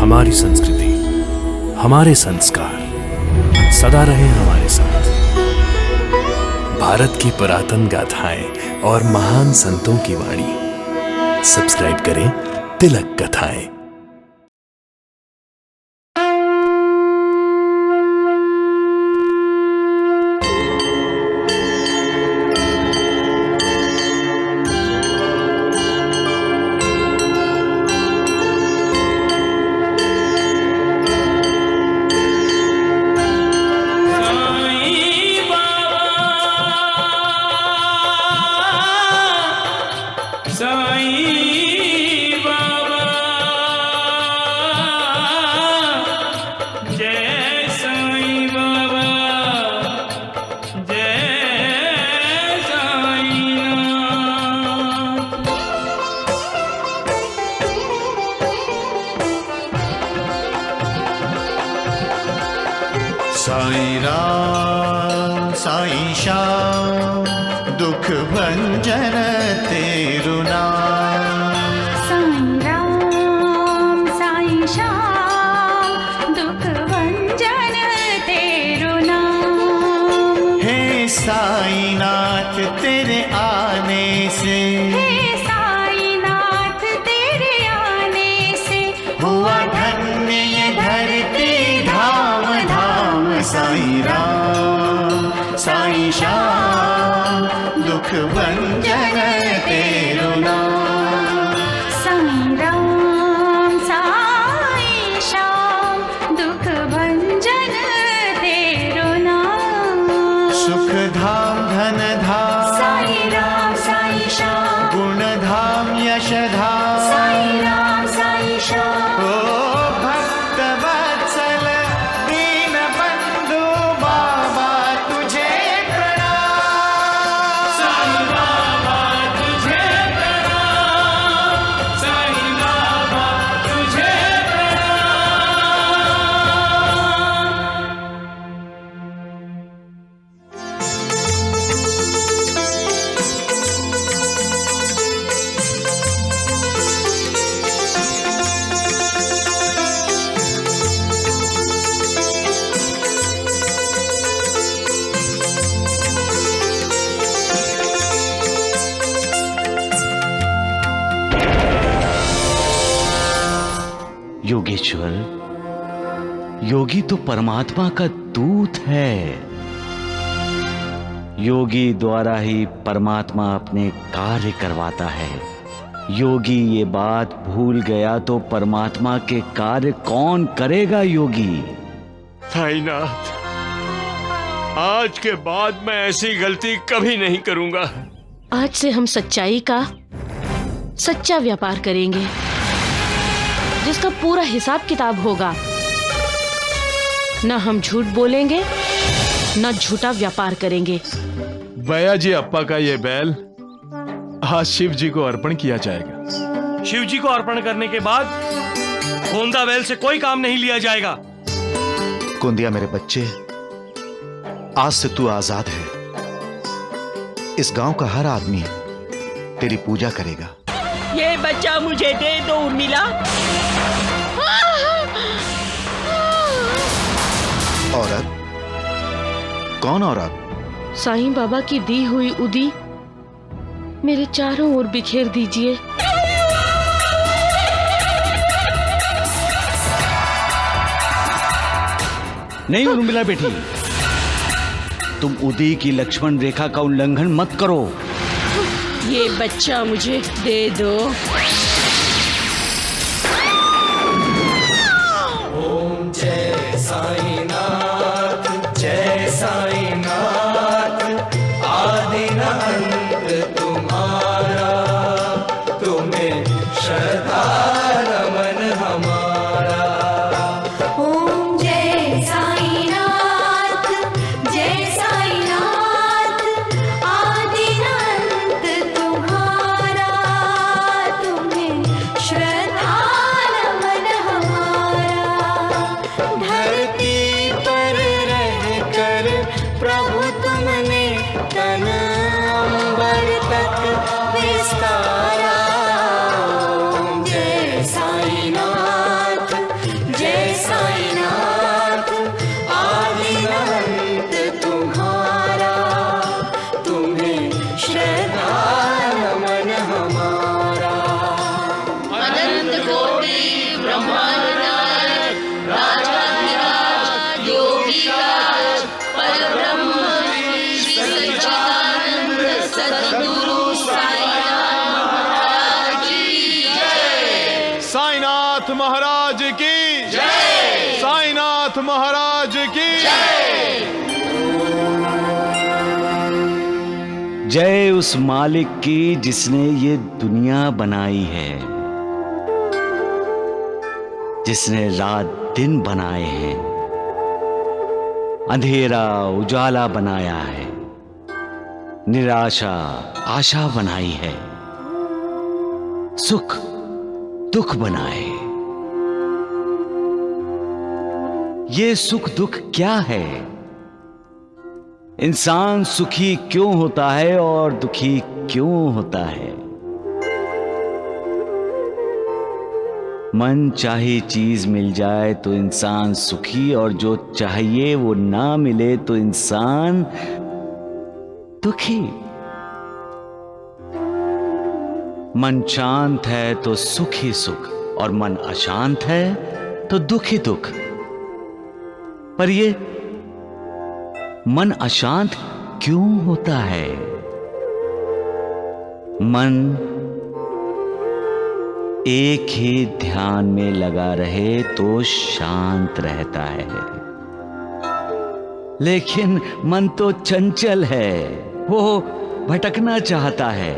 हमारी संस्कृति, हमारे संस्कार सदा रहे हमारे साथ। भारत की पुरातन गाथाएं और महान संतों की वाणी। सब्सक्राइब करें तिलक कथाएं। साईं राम साईं श्याम दुख भंजन तेरु नाम। साईं राम साईं श्याम दुख भंजन तेरु नाम। हे साईं नाथ तेरे आने से, हे साईं नाथ तेरे आने से हुआ धन्य ये धरती धाम धाम। साईं राम साईं श्याम दुख भंजन तेरु नाम। साईं राम साईं श्याम दुख भंजन तेरु नाम। सुख धाम धन धाम साईं राम साईं श्याम गुण धाम यश धाम। साईं राम साईं श्याम ओ भक्त वत्सल दीन बंधु बाबा तुझे प्रणाम। साईं बाबा तुझे प्रणाम, साईं बाबा तुझे प्रणाम। योगेश्वर, योगी तो परमात्मा का दूत है। योगी द्वारा ही परमात्मा अपने कार्य करवाता है। योगी ये बात भूल गया तो परमात्मा के कार्य कौन करेगा? योगी साईनाथ, आज के बाद मैं ऐसी गलती कभी नहीं करूंगा। आज से हम सच्चाई का सच्चा व्यापार करेंगे, जिसका पूरा हिसाब किताब होगा। न हम झूठ बोलेंगे, न झूठा व्यापार करेंगे। भैया जी, अप्पा का ये बैल आज शिव जी को अर्पण किया जाएगा। शिव जी को अर्पण करने के बाद गोंदा बैल से कोई काम नहीं लिया जाएगा। कुंदिया मेरे बच्चे, आज से तू आजाद है। इस गांव का हर आदमी तेरी पूजा करेगा। ये बच्चा मुझे दे दो उर्मिला। औरत? कौन औरत? साईं बाबा की दी हुई उदी मेरे चारों ओर बिखेर दीजिए। नहीं उर्मिला बेटी, तुम उदी की लक्ष्मण रेखा का उल्लंघन मत करो। ये बच्चा मुझे दे दो। ओम जय साईनाथ, जय साईनाथ। आदि न अंत तुम्हारा, तुम्हें श्रद्धा नमन हमारा। ओम जय साईनाथ, जय साईनाथ। आदि अनंत तुम्हारा, तुम साईनाथ महाराज की जय। साईनाथ महाराज की जय उस मालिक की जिसने ये दुनिया बनाई है, जिसने रात दिन बनाए हैं, अंधेरा उजाला बनाया है, निराशा आशा बनाई है, सुख दुख बनाए। ये सुख दुख क्या है? इंसान सुखी क्यों होता है और दुखी क्यों होता है? मन चाहे चीज मिल जाए तो इंसान सुखी, और जो चाहिए वो ना मिले तो इंसान दुखी। मन शांत है तो सुख ही सुख, और मन अशांत है तो दुख ही दुख। पर ये मन अशांत क्यों होता है? मन एक ही ध्यान में लगा रहे तो शांत रहता है, लेकिन मन तो चंचल है, वो भटकना चाहता है,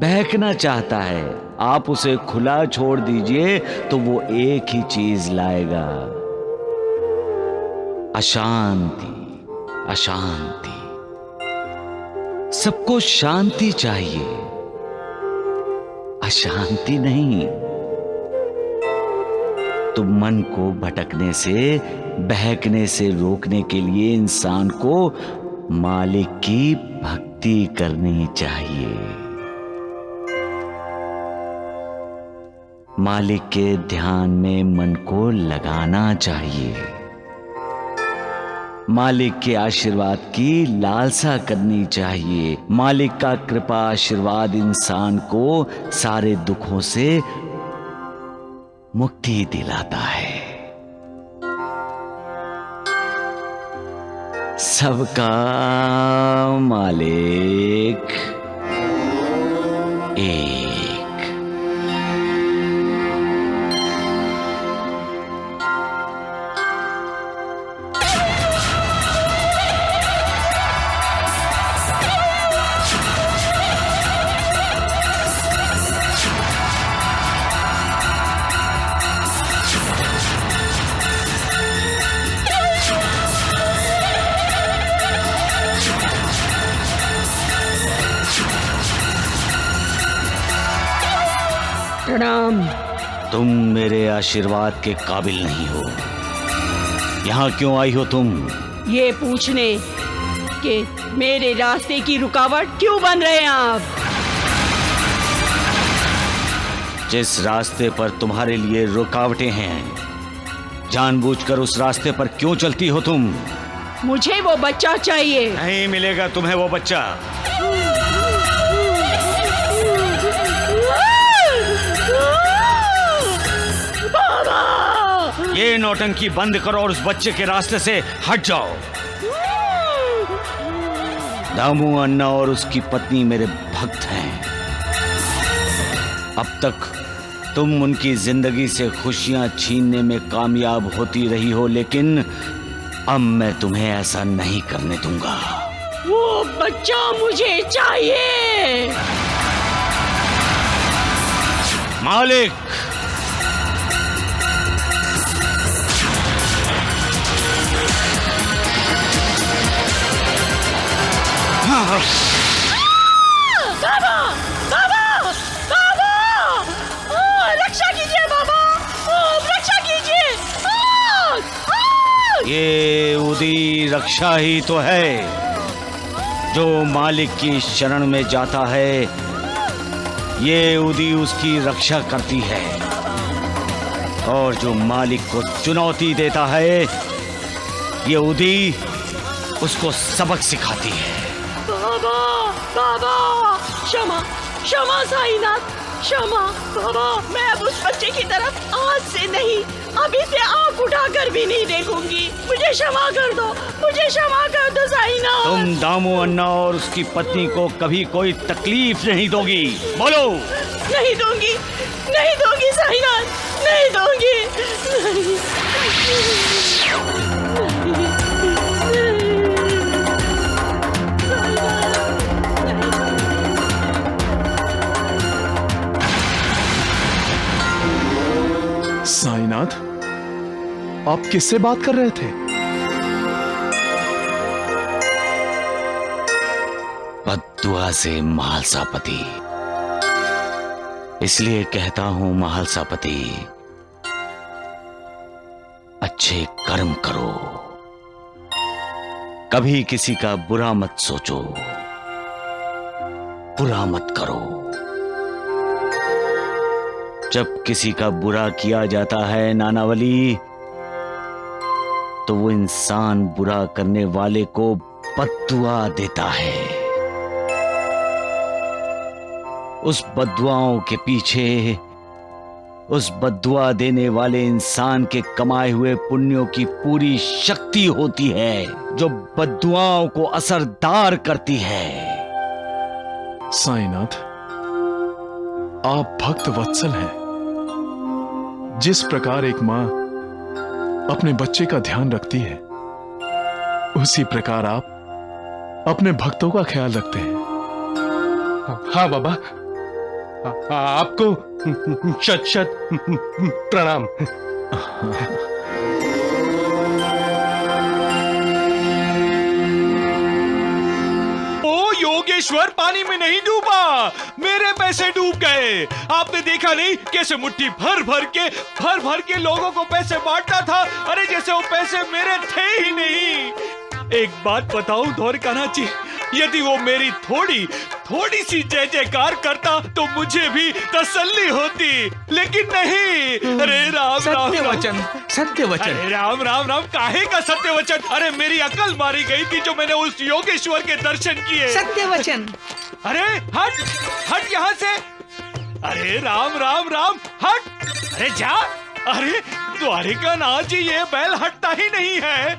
बहकना चाहता है। आप उसे खुला छोड़ दीजिए तो वो एक ही चीज लाएगा, अशांति। अशांति। सबको शांति चाहिए, अशांति नहीं। तो मन को भटकने से, बहकने से रोकने के लिए इंसान को मालिक की भक्ति करनी चाहिए। मालिक के ध्यान में मन को लगाना चाहिए। मालिक के आशीर्वाद की लालसा करनी चाहिए। मालिक का कृपा आशीर्वाद इंसान को सारे दुखों से मुक्ति दिलाता है। सबका मालिक एक। प्रणाम। तुम मेरे आशीर्वाद के काबिल नहीं हो। यहाँ क्यों आई हो तुम? ये पूछने कि मेरे रास्ते की रुकावट क्यों बन रहे हैं आप? जिस रास्ते पर तुम्हारे लिए रुकावटें हैं, जानबूझकर उस रास्ते पर क्यों चलती हो तुम? मुझे वो बच्चा चाहिए। नहीं मिलेगा तुम्हें वो बच्चा। ये नौटंकी बंद करो और उस बच्चे के रास्ते से हट जाओ। दामू अन्ना और उसकी पत्नी मेरे भक्त हैं। अब तक तुम उनकी जिंदगी से खुशियां छीनने में कामयाब होती रही हो, लेकिन अब मैं तुम्हें ऐसा नहीं करने दूंगा। वो बच्चा मुझे चाहिए। मालिक, बाबा, बाबा, बाबा, रक्षा कीजिए बाबा, रक्षा कीजिए। ये उदी रक्षा ही तो है। जो मालिक की शरण में जाता है, ये उदी उसकी रक्षा करती है, और जो मालिक को चुनौती देता है, ये उदी उसको सबक सिखाती है। बाबा, बाबा, क्षमा, क्षमा साईनाथ, क्षमा। बाबा, मैं अब उस बच्चे की तरफ आज से नहीं, अभी से आंख उठाकर भी नहीं देखूंगी। मुझे क्षमा कर दो, मुझे क्षमा कर दो साईनाथ। तुम दामू अन्ना और उसकी पत्नी को कभी कोई तकलीफ नहीं दोगी। बोलो। नहीं दूंगी, नहीं दूंगी साईनाथ, साईनाथ, आप किससे बात कर रहे थे? बद्दुआ से महालसापति। इसलिए कहता हूं महालसापति, अच्छे कर्म करो, कभी किसी का बुरा मत सोचो, बुरा मत करो। जब किसी का बुरा किया जाता है नानावली, तो वो इंसान बुरा करने वाले को बद्दुआ देता है। उस बद्दुआओं के पीछे उस बद्दुआ देने वाले इंसान के कमाए हुए पुण्यों की पूरी शक्ति होती है, जो बद्दुआओं को असरदार करती है। साईनाथ, आप भक्त वत्सल हैं। जिस प्रकार एक मां अपने बच्चे का ध्यान रखती है, उसी प्रकार आप अपने भक्तों का ख्याल रखते हैं। हाँ बाबा, आपको शत शत प्रणाम। ओ योगेश्वर, पानी में नहीं डूबा, मेरे पैसे डूब गए। आपने देखा नहीं कैसे मुट्ठी भर भर के लोगों को पैसे बांटता था? अरे जैसे वो पैसे मेरे थे ही नहीं। एक बात बताऊं द्वारकानाथ जी, यदि वो मेरी थोड़ी सी जय जयकार करता तो मुझे भी तसल्ली होती, लेकिन नहीं। अरे राम सत्य राम वचन, सत्य वचन। अरे राम राम राम, काहे का सत्य वचन? अरे मेरी अकल मारी गई थी जो मैंने उस योगेश्वर के दर्शन किए। सत्य वचन। अरे हट यहाँ से। अरे राम राम राम, हट। अरे जा। अरे द्वारिकानाथ जी, ये बैल हटता ही नहीं है।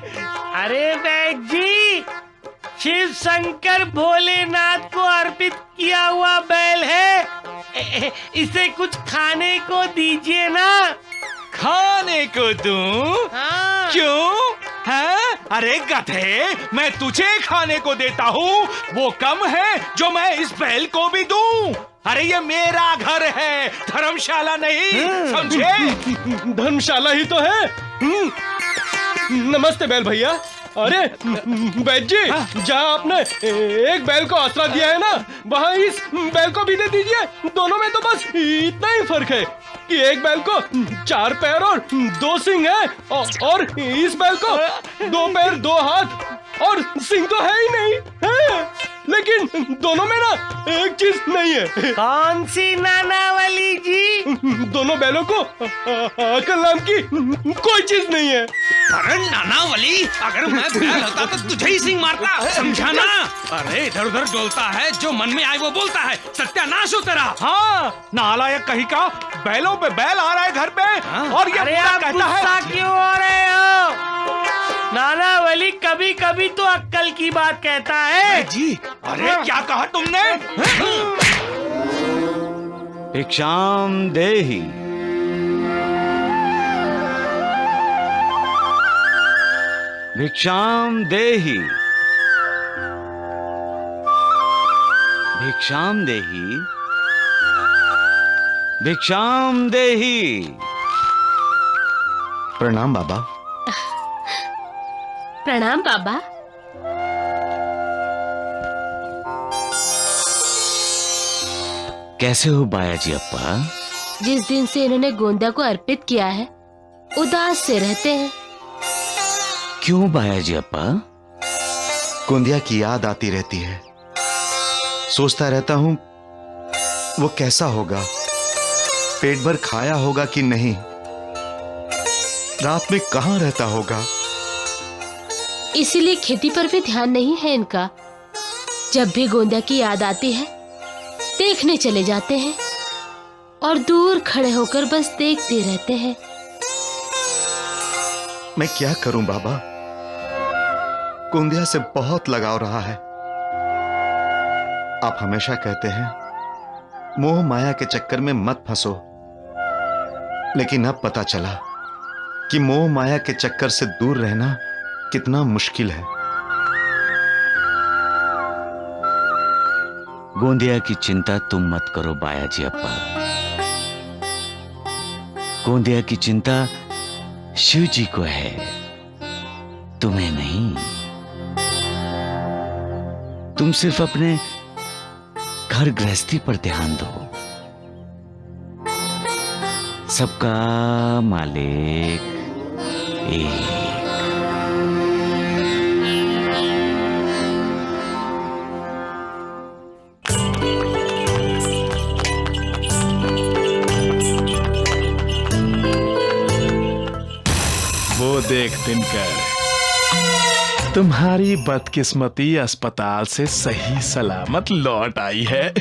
अरे बैग जी, शिव शंकर भोलेनाथ को अर्पित किया हुआ बैल है, इसे कुछ खाने को दीजिए ना। खाने को दूं? हाँ। क्यों है? अरे गधे, मैं तुझे खाने को देता हूँ, वो कम है जो मैं इस बैल को भी दूं? अरे ये मेरा घर है, धर्मशाला नहीं, समझे? धर्मशाला ही तो है। नमस्ते बैल भैया। अरे बैद जी, जहाँ आपने एक बैल को आसरा दिया है ना, वहाँ इस बैल को भी दे दीजिए। दोनों में तो बस इतना ही फर्क है कि एक बैल को 4 पैर और 2 सिंग है, और इस बैल को 2 पैर 2 हाथ और सिंग तो है ही नहीं है। लेकिन दोनों में ना एक चीज नहीं है। कौन सी नानावली जी? दोनों बैलों को अकल नाम की कोई चीज नहीं है। अरे नानावली, अगर मैं बैल होता तो तुझे ही सिंग मारता, समझा ना? अरे इधर उधर डोलता है, जो मन में आए वो बोलता है, सत्यानाश हो तेरा। हाँ, नालायक कहीं का, बैलों पे बैल आ रहा है घर पे। हाँ? और ये पूरा कहता है। क्यों हो रहे हो? नानावली कभी कभी तो अक्कल की बात कहता है जी। अरे क्या कहा तुमने? भिक्षाम देहि। भिक्षाम देहि। भिक्षाम देहि। भिक्षाम देहि। प्रणाम बाबा। प्रणाम बाबा। कैसे हो बाया जी अप्पा? जिस दिन से इन्होंने गोंदा को अर्पित किया है, उदास से रहते हैं। क्यों बाया जी अप्पा? गोंदिया की याद आती रहती है। सोचता रहता हूं वो कैसा होगा, पेट भर खाया होगा कि नहीं, रात में कहां रहता होगा। इसीलिए खेती पर भी ध्यान नहीं है इनका। जब भी गोंदा की याद आती है, देखने चले जाते हैं और दूर खड़े होकर बस देखते रहते हैं। मैं क्या करूं बाबा, गोंदिया से बहुत लगाव रहा है। आप हमेशा कहते हैं मोह माया के चक्कर में मत फंसो, लेकिन अब पता चला कि मोह माया के चक्कर से दूर रहना कितना मुश्किल है। गोंदिया की चिंता तुम मत करो बाया जी अप्पा। गोंदिया की चिंता शिव जी को है, तुम्हें नहीं। तुम सिर्फ अपने घर गृहस्थी पर ध्यान दो। सबका मालिक एक। वो देख दिनकर, तुम्हारी बदकिस्मती अस्पताल से सही सलामत लौट आई है।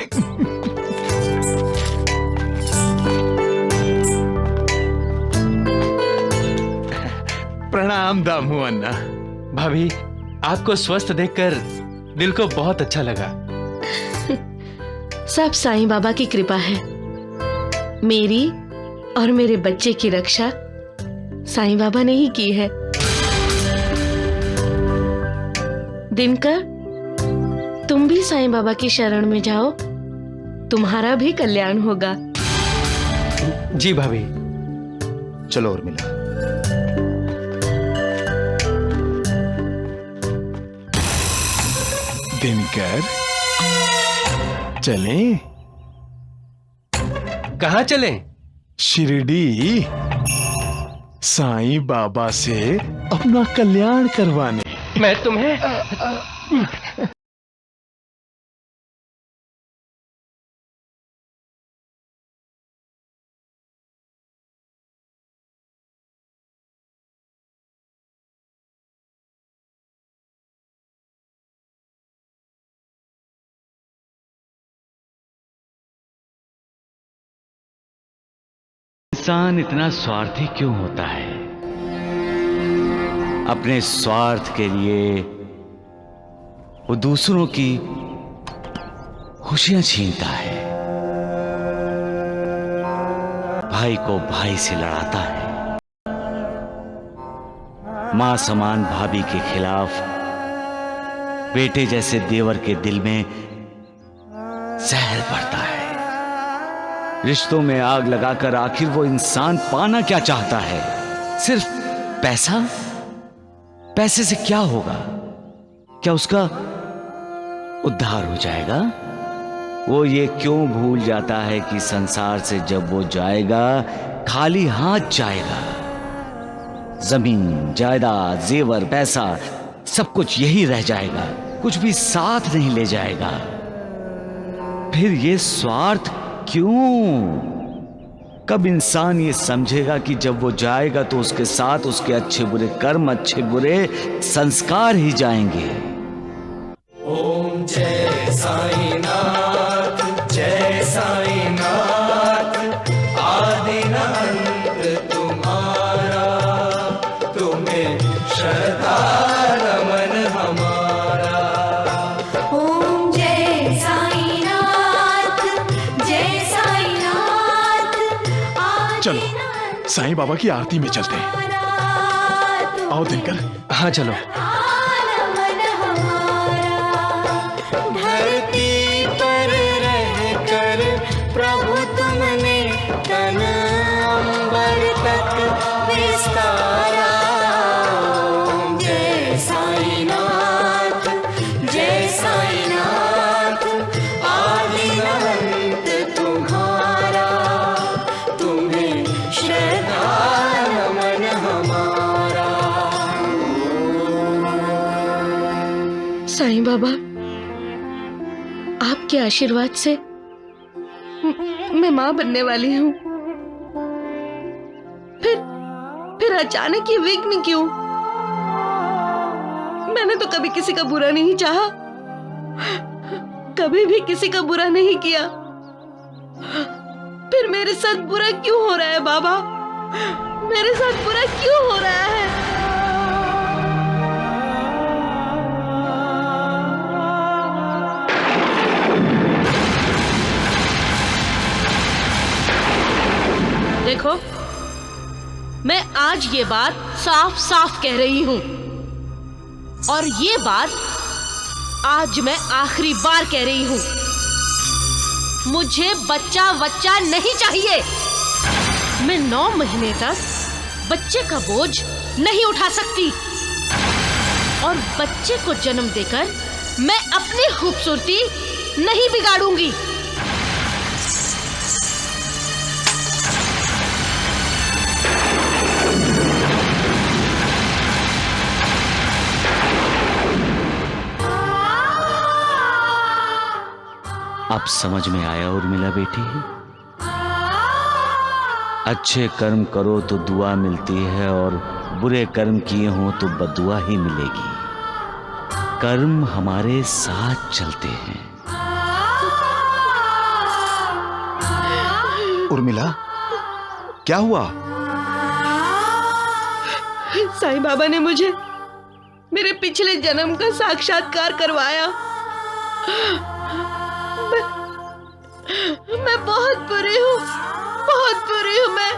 प्रणाम दामू अन्ना। भाभी, आपको स्वस्थ देखकर दिल को बहुत अच्छा लगा। सब साईं बाबा की कृपा है। मेरी और मेरे बच्चे की रक्षा साईं बाबा ने ही की है। दिनकर, तुम भी साईं बाबा की शरण में जाओ, तुम्हारा भी कल्याण होगा। जी भाभी। चलो उर्मिला। दिनकर, चलें? कहाँ चलें? शिरडी, साईं बाबा से अपना कल्याण करवाने। मैं तुम्हें इंसान इतना स्वार्थी क्यों होता है? अपने स्वार्थ के लिए वो दूसरों की खुशियां छीनता है, भाई को भाई से लड़ाता है, मां समान भाभी के खिलाफ बेटे जैसे देवर के दिल में जहर भरता है। रिश्तों में आग लगाकर आखिर वो इंसान पाना क्या चाहता है? सिर्फ पैसा? पैसे से क्या होगा? क्या उसका उद्धार हो जाएगा? वो ये क्यों भूल जाता है कि संसार से जब वो जाएगा खाली हाथ जाएगा। जमीन, जायदाद, जेवर, पैसा सब कुछ यही रह जाएगा, कुछ भी साथ नहीं ले जाएगा। फिर ये स्वार्थ क्यों? कब इंसान ये समझेगा कि जब वो जाएगा तो उसके साथ उसके अच्छे बुरे कर्म, अच्छे बुरे संस्कार ही जाएंगे। ओम जय साईनाथ, जय साईनाथ, आदि न अंत तुम्हारा, तुम्हें श्रद्धा नमन हमारा। ओम जय साईनाथ, जय साईनाथ, चलो साईं बाबा की आरती में चलते हैं। आओ दिनकर। हाँ चलो। धरती पर रहकर प्रभु तुमने तन अंबर तक विस्तारा। ओम जय साईनाथ, जय साईनाथ, आदि अनंत तुम्हारा, तुम्हें श्रद्धा नमन हमारा। साईं बाबा, आपके आशीर्वाद से मैं मां बनने वाली हूँ। फिर अचानक ये विघ्न क्यों? मैंने तो कभी किसी का बुरा नहीं चाहा, कभी भी किसी का बुरा नहीं किया। फिर मेरे साथ बुरा क्यों हो रहा है बाबा? मेरे साथ बुरा क्यों हो रहा है? देखो, मैं आज ये बात साफ साफ कह रही हूं, और ये बात आज मैं आखिरी बार कह रही हूं। मुझे बच्चा नहीं चाहिए। मैं 9 महीने तक बच्चे का बोझ नहीं उठा सकती और बच्चे को जन्म देकर मैं अपनी खूबसूरती नहीं बिगाड़ूंगी। अब समझ में आया उर्मिला बेटी, अच्छे कर्म करो तो दुआ मिलती है और बुरे कर्म किए हो तो बदुआ ही मिलेगी। कर्म हमारे साथ चलते हैं। उर्मिला, क्या हुआ? साईं बाबा ने मुझे मेरे पिछले जन्म का साक्षात्कार करवाया। मैं बहुत बुरी हूँ, बहुत बुरी हूँ मैं।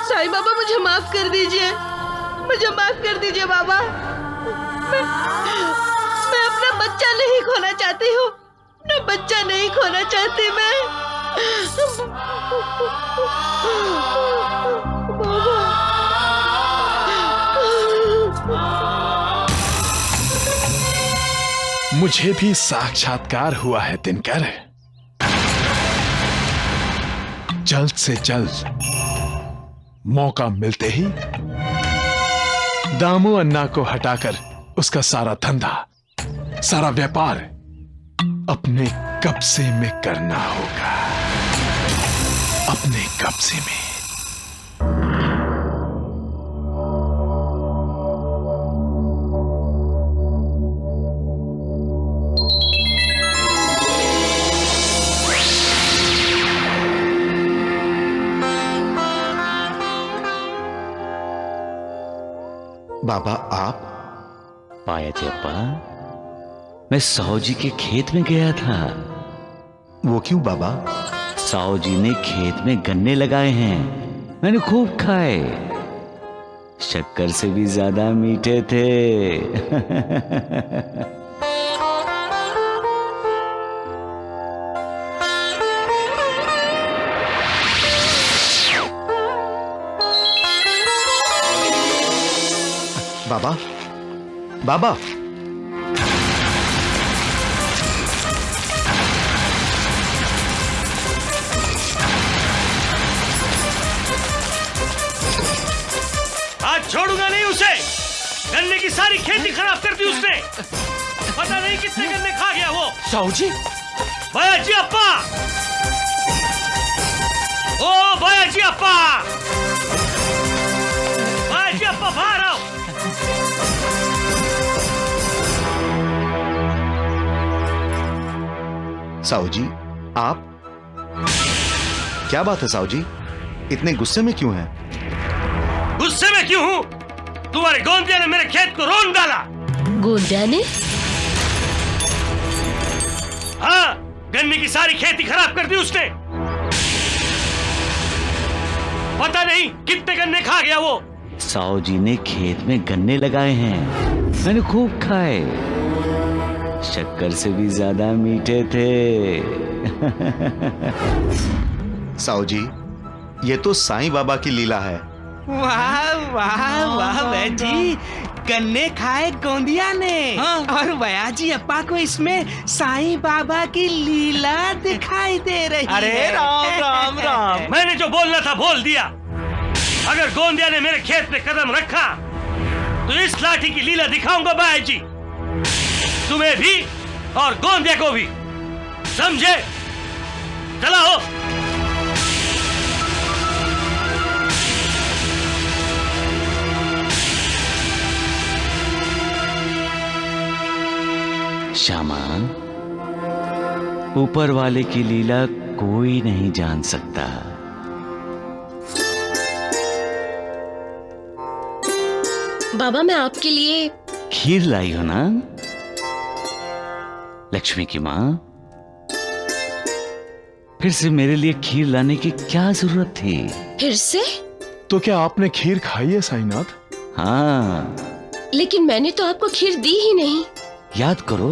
साईं बाबा मुझे माफ कर दीजिए, मुझे माफ कर दीजिए बाबा। मैं अपना बच्चा नहीं खोना चाहती हूँ, अपना बच्चा नहीं खोना चाहती मैं। मुझे भी साक्षात्कार हुआ है दिनकर। जल्द से जल्द मौका मिलते ही दामू अन्ना को हटाकर उसका सारा धंधा, सारा व्यापार अपने कब्जे में करना होगा, अपने कब्जे में। बाबा आप? पाया अप्पा, मैं साहू जी के खेत में गया था। वो क्यों बाबा? साहू जी ने खेत में गन्ने लगाए हैं, मैंने खूब खाए, शक्कर से भी ज्यादा मीठे थे। बाबा, बाबा, आज छोड़ूंगा नहीं उसे। गन्ने की सारी खेती खराब कर दी उसने। पता नहीं कितने गन्ने खा गया वो। साहू जी, भैया जी अप्पा, ओ भैया जी अप्पा, भैया जी अप्पा बाहर आओ। साहू जी आप? क्या बात है साहू जी, इतने गुस्से में क्यों हैं? गुस्से में क्यों हूं? तुम्हारे गोंदिया ने मेरे खेत को रोन डाला। गोंदिया ने? हाँ, गन्ने की सारी खेती खराब कर दी उसने। पता नहीं कितने गन्ने खा गया वो। साहू जी ने खेत में गन्ने लगाए हैं, मैंने खूब खाए, शक्कर से भी ज्यादा मीठे थे। साहू जी, ये तो साईं बाबा की लीला है। वाह वाह वाह जी, गन्ने खाए गोंदिया ने। और बयाजी अप्पा को इसमें साईं बाबा की लीला दिखाई दे रही है। अरे राम राम राम। मैंने जो बोलना था बोल दिया। अगर गोंदिया ने मेरे खेत पे कदम रखा तो इस लाठी की लीला दिखाऊंगा बाया जी, तुम्हें भी और गोंदिया को भी, समझे? चला हो। श्यामा, ऊपर वाले की लीला कोई नहीं जान सकता। बाबा, मैं आपके लिए खीर लाई हो ना? लक्ष्मी की माँ, फिर से मेरे लिए खीर लाने की क्या जरूरत थी? फिर से? तो क्या आपने खीर खाई है साईनाथ? हाँ। लेकिन मैंने तो आपको खीर दी ही नहीं। याद करो,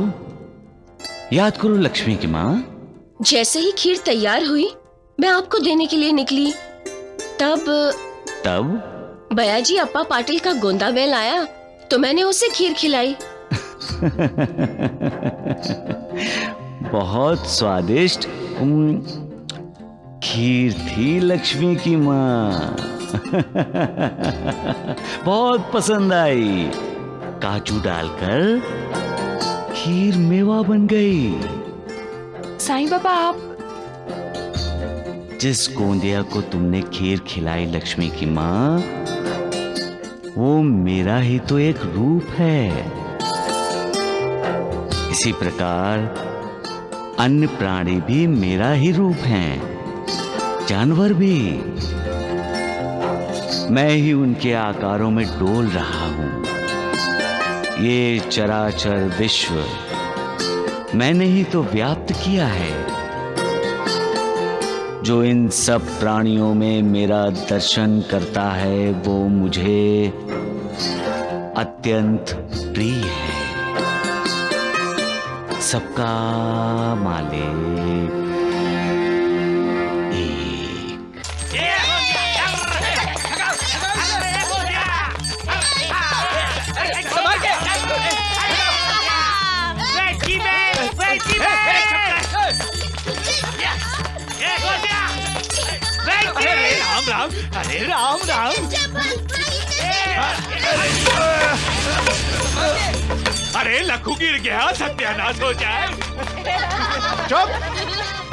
याद करो लक्ष्मी की माँ। जैसे ही खीर तैयार हुई मैं आपको देने के लिए निकली, तब बयाजी अप्पा पाटिल का गोंदा बैल आया तो मैंने उसे खीर खिलाई। बहुत स्वादिष्ट खीर थी लक्ष्मी की माँ। बहुत पसंद आई। काजू डालकर खीर मेवा बन गई। साईं बाबा, आप जिस गोंदिया को तुमने खीर खिलाई लक्ष्मी की माँ, वो मेरा ही तो एक रूप है। इसी प्रकार अन्य प्राणी भी मेरा ही रूप हैं, जानवर भी। मैं ही उनके आकारों में डोल रहा हूं। ये चराचर विश्व मैंने ही तो व्याप्त किया है। जो इन सब प्राणियों में मेरा दर्शन करता है वो मुझे अत्यंत प्रिय है। सबका मालिक राम राम, अरे राम राम। अरे लखू गिर गया, सत्यानाश हो जाए। चुप!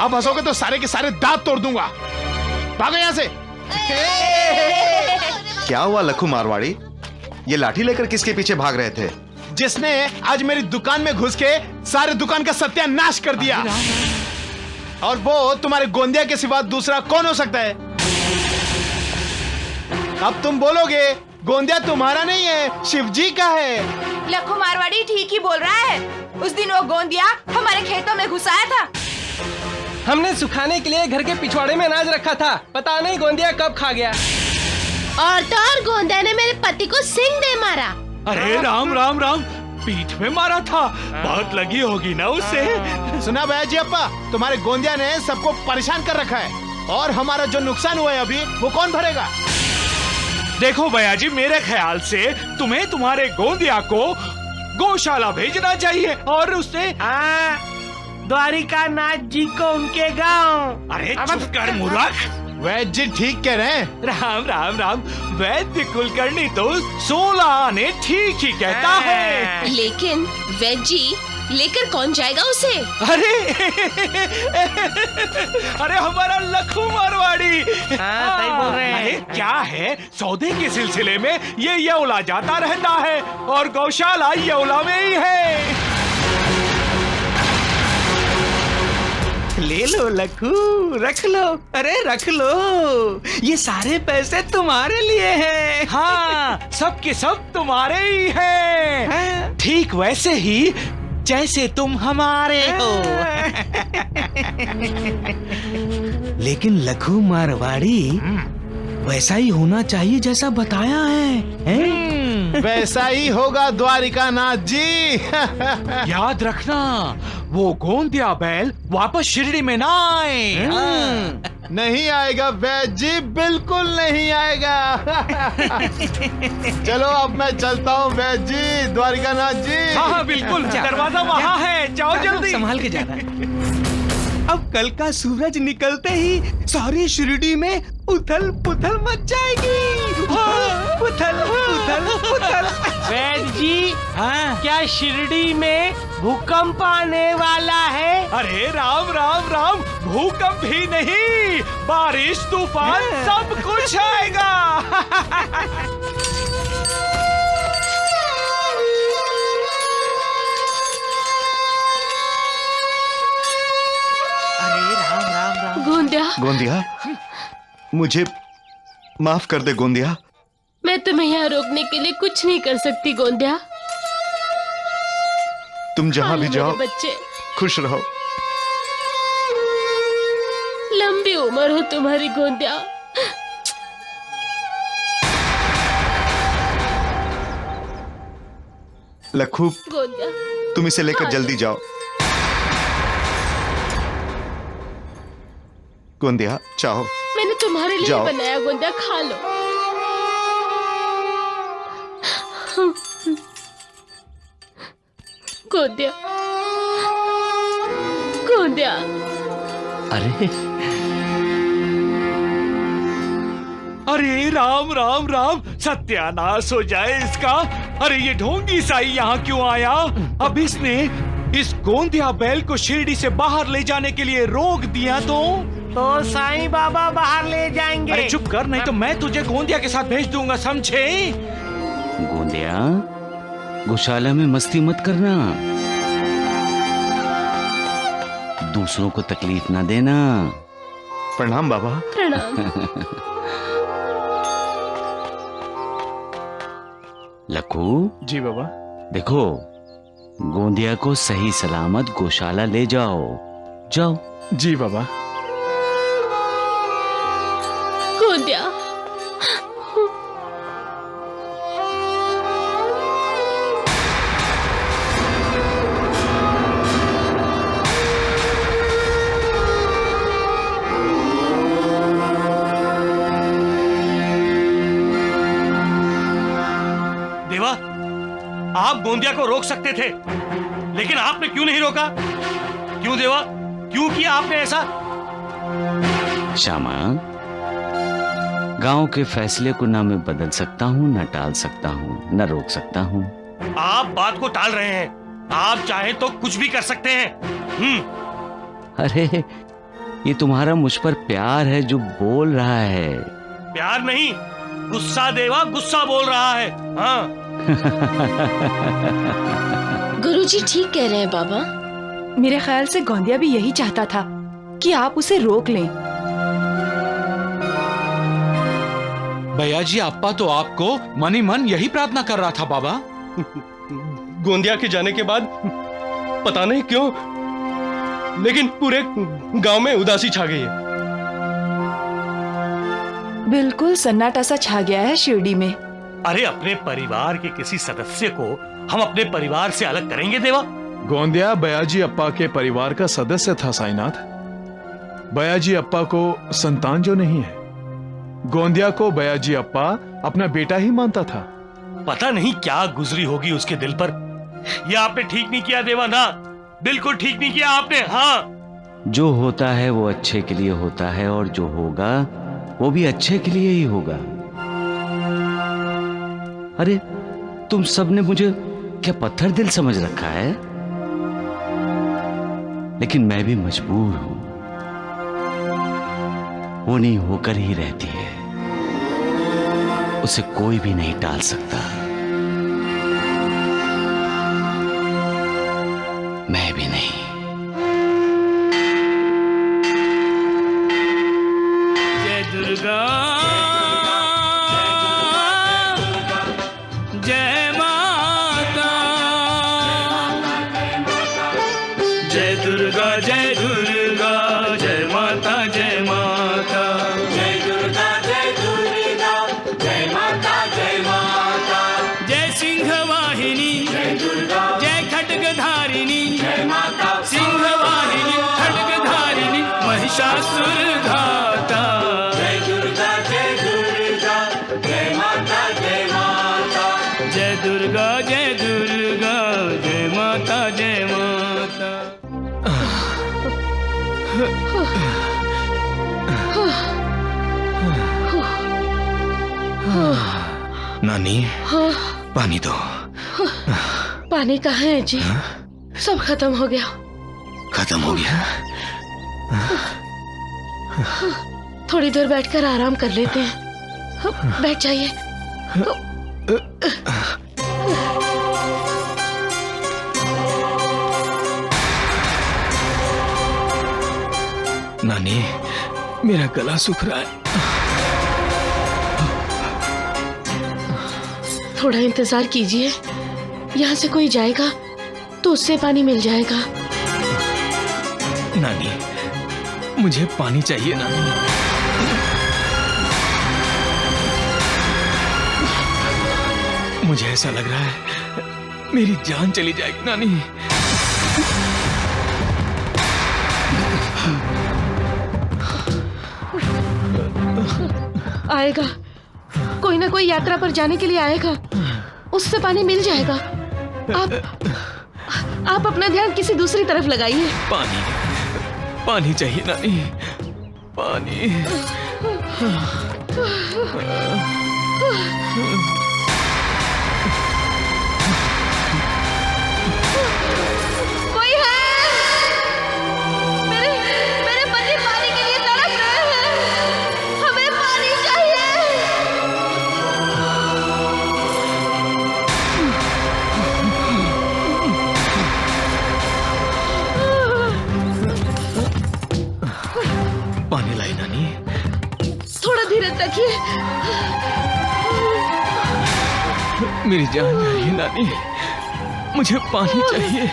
अब हंसोगे तो सारे के सारे दांत तोड़ दूंगा। भागो यहाँ से। क्या हुआ लखू मारवाड़ी? ये लाठी लेकर किसके पीछे भाग रहे थे? जिसने आज मेरी दुकान में घुस के सारे दुकान का सत्यानाश कर दिया। और वो तुम्हारे गोंदिया के सिवा दूसरा कौन हो सकता है? अब तुम बोलोगे गोंदिया तुम्हारा नहीं है, शिवजी का है। लखू मारवाड़ी ठीक ही बोल रहा है। उस दिन वो गोंदिया हमारे खेतों में घुसाया था। हमने सुखाने के लिए घर के पिछवाड़े में अनाज रखा था, पता नहीं गोंदिया कब खा गया। और तो और गोंदिया ने मेरे पति को सिंग दे मारा। अरे राम राम राम, पीठ में मारा था, बहुत लगी होगी ना उसे। सुना भैया अप्पा, तुम्हारे गोंदिया ने सबको परेशान कर रखा है, और हमारा जो नुकसान हुआ है अभी वो कौन भरेगा? देखो भैया जी, मेरे ख्याल से तुम्हें तुम्हारे गोंदिया को गौशाला भेजना चाहिए और उससे द्वारिका नाथ जी को उनके गांव। अरे चुप कर मूर्ख। वैद्य जी ठीक कह रहे हैं। राम राम राम, वैद्य कुलकर्णी तो 16 आने ठीक ही कहता है। लेकिन वैद्य जी लेकर कौन जाएगा उसे? अरे अरे हमारा लखू मारवाड़ी। सही बोल रहे हैं। अरे क्या है, सौदे के सिलसिले में ये यौला जाता रहता है और गौशाला यौला में ही है। ले लो लखू, रख लो। अरे रख लो, ये सारे पैसे तुम्हारे लिए हैं। हाँ, सब के सब तुम्हारे ही हैं। ठीक वैसे ही जैसे तुम हमारे हो। लेकिन लखू मारवाड़ी वैसा ही होना चाहिए जैसा बताया है? वैसा ही होगा द्वारिका नाथ जी। याद रखना, वो गोंदिया बैल वापस शिरडी में ना आए। नहीं आएगा वैद्य जी, बिल्कुल नहीं आएगा। चलो अब मैं चलता हूँ वैद्य जी, द्वारिका नाथ जी। हाँ बिल्कुल, दरवाजा वहाँ है, जाओ जल्दी। संभाल के जाना। अब कल का सूरज निकलते ही सारी शिरडी में उथल पुथल मच जाएगी। उथल पुथल पुथल। वैद्य जी, क्या शिरडी में भूकंप आने वाला है? अरे राम राम राम, भूकंप ही नहीं, बारिश तूफान सब कुछ आएगा। गोंदिया, गोंदिया, मुझे माफ कर दे गोंदिया। मैं तुम्हें यहाँ रोकने के लिए कुछ नहीं कर सकती गोंदिया। तुम जहाँ भी जाओ बच्चे खुश रहो। लंबी उम्र हो तुम्हारी गोंदिया। लखू, गोंदिया, तुम इसे लेकर जल्दी जाओ। गोंदिया चाहो। मैंने तुम्हारे लिए जाओ। बनाया गोंदिया, खा लो। गोंदिया, गोंदिया। अरे अरे राम राम राम, सत्यानाश हो जाए इसका। अरे ये ढोंगी साई यहाँ क्यों आया? अब इसने इस गोंदिया बैल को शिरडी से बाहर ले जाने के लिए रोक दिया तो साईं बाबा बाहर ले जाएंगे। अरे चुप कर, नहीं तो मैं तुझे गोंदिया के साथ भेज दूंगा, समझे? गोंदिया, गौशाला में मस्ती मत करना, दूसरों को तकलीफ ना देना। प्रणाम बाबा। प्रणाम। लखू जी बाबा। देखो, गोंदिया को सही सलामत गौशाला ले जाओ। जाओ। जी बाबा। गोंदिया, देवा, आप गोंदिया को रोक सकते थे, लेकिन आपने क्यों नहीं रोका? क्यों देवा, क्यों किया आपने ऐसा? श्यामा, गांव के फैसले को ना मैं बदल सकता हूँ, ना टाल सकता हूँ, ना रोक सकता हूँ। आप बात को टाल रहे हैं। आप चाहे तो कुछ भी कर सकते हैं। अरे, ये तुम्हारा मुझ पर प्यार है जो बोल रहा है। प्यार नहीं, गुस्सा देवा, गुस्सा बोल रहा है। हाँ। गुरुजी ठीक कह रहे हैं बाबा। मेरे ख्याल से गोंदिया भी यही चाहता था कि आप उसे रोक लें। भैया जी, अप्पा तो आपको मन ही मन यही प्रार्थना कर रहा था बाबा। गोंदिया के जाने के बाद पता नहीं क्यों, लेकिन पूरे गांव में उदासी छा गई है। बिल्कुल सन्नाटा सा छा गया है शिरडी में। अरे, अपने परिवार के किसी सदस्य को हम अपने परिवार से अलग करेंगे देवा? गोंदिया बयाजी अप्पा के परिवार का सदस्य था साईनाथ। बयाजी अप्पा को संतान जो नहीं है, गोंदिया को बयाजी अप्पा अपना बेटा ही मानता था। पता नहीं क्या गुजरी होगी उसके दिल पर। ये आपने ठीक नहीं किया देवा, ना, बिल्कुल ठीक नहीं किया आपने। हाँ, जो होता है वो अच्छे के लिए होता है, और जो होगा वो भी अच्छे के लिए ही होगा। अरे, तुम सबने मुझे क्या पत्थर दिल समझ रखा है? लेकिन मैं भी मजबूर हूं। होनी होकर ही रहती है, उसे कोई भी नहीं टाल सकता। मैं भी नहीं। जय दुर्गा, जय माता, जय दुर्गा, जय दुर्गा, जय माता, जय माता, जय दुर्गा, जय दुर्गा, जय माता, जय माता, जय सिंह वाहिनी, जय दुर्गा, जय खड्गधारिणी, जय माता, सिंह वाहिनी, खड्गधारिणी, महिषासुर घाता, जय दुर्गा, जय दुर्गा, जय माता, जय माता, जय दुर्गा, जय दुर्गा, जय माता, जय माता। नानी, पानी दो। पानी कहाँ है जी? सब खत्म हो गया। खत्म हो गया? थोड़ी देर बैठकर आराम कर लेते हैं। बैठ जाइए। नानी, मेरा गला सूख रहा है। थोड़ा इंतजार कीजिए, यहाँ से कोई जाएगा तो उससे पानी मिल जाएगा। नानी, मुझे पानी चाहिए नानी। मुझे ऐसा लग रहा है मेरी जान चली जाएगी नानी। आएगा, कोई ना कोई यात्रा पर जाने के लिए आएगा, उससे पानी मिल जाएगा। आप अपना ध्यान किसी दूसरी तरफ लगाइए। पानी, पानी चाहिए नानी, पानी। कोई है? मेरे पति पानी के लिए तड़प रहे हैं, हमें पानी चाहिए। पानी लाई नानी। थोड़ा धीरज रखिए। मेरी जान जा रही है नानी, मुझे पानी चाहिए।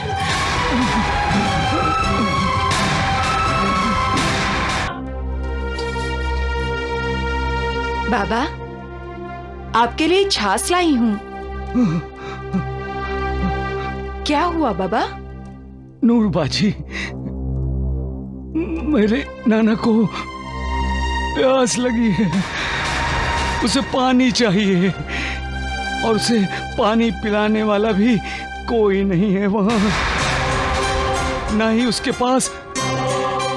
बाबा, आपके लिए छाछ लाई हूँ। क्या हुआ बाबा? नूरबाजी, मेरे नाना को प्यास लगी है, उसे पानी चाहिए और उसे पानी पिलाने वाला भी कोई नहीं है वहां, ना ही उसके पास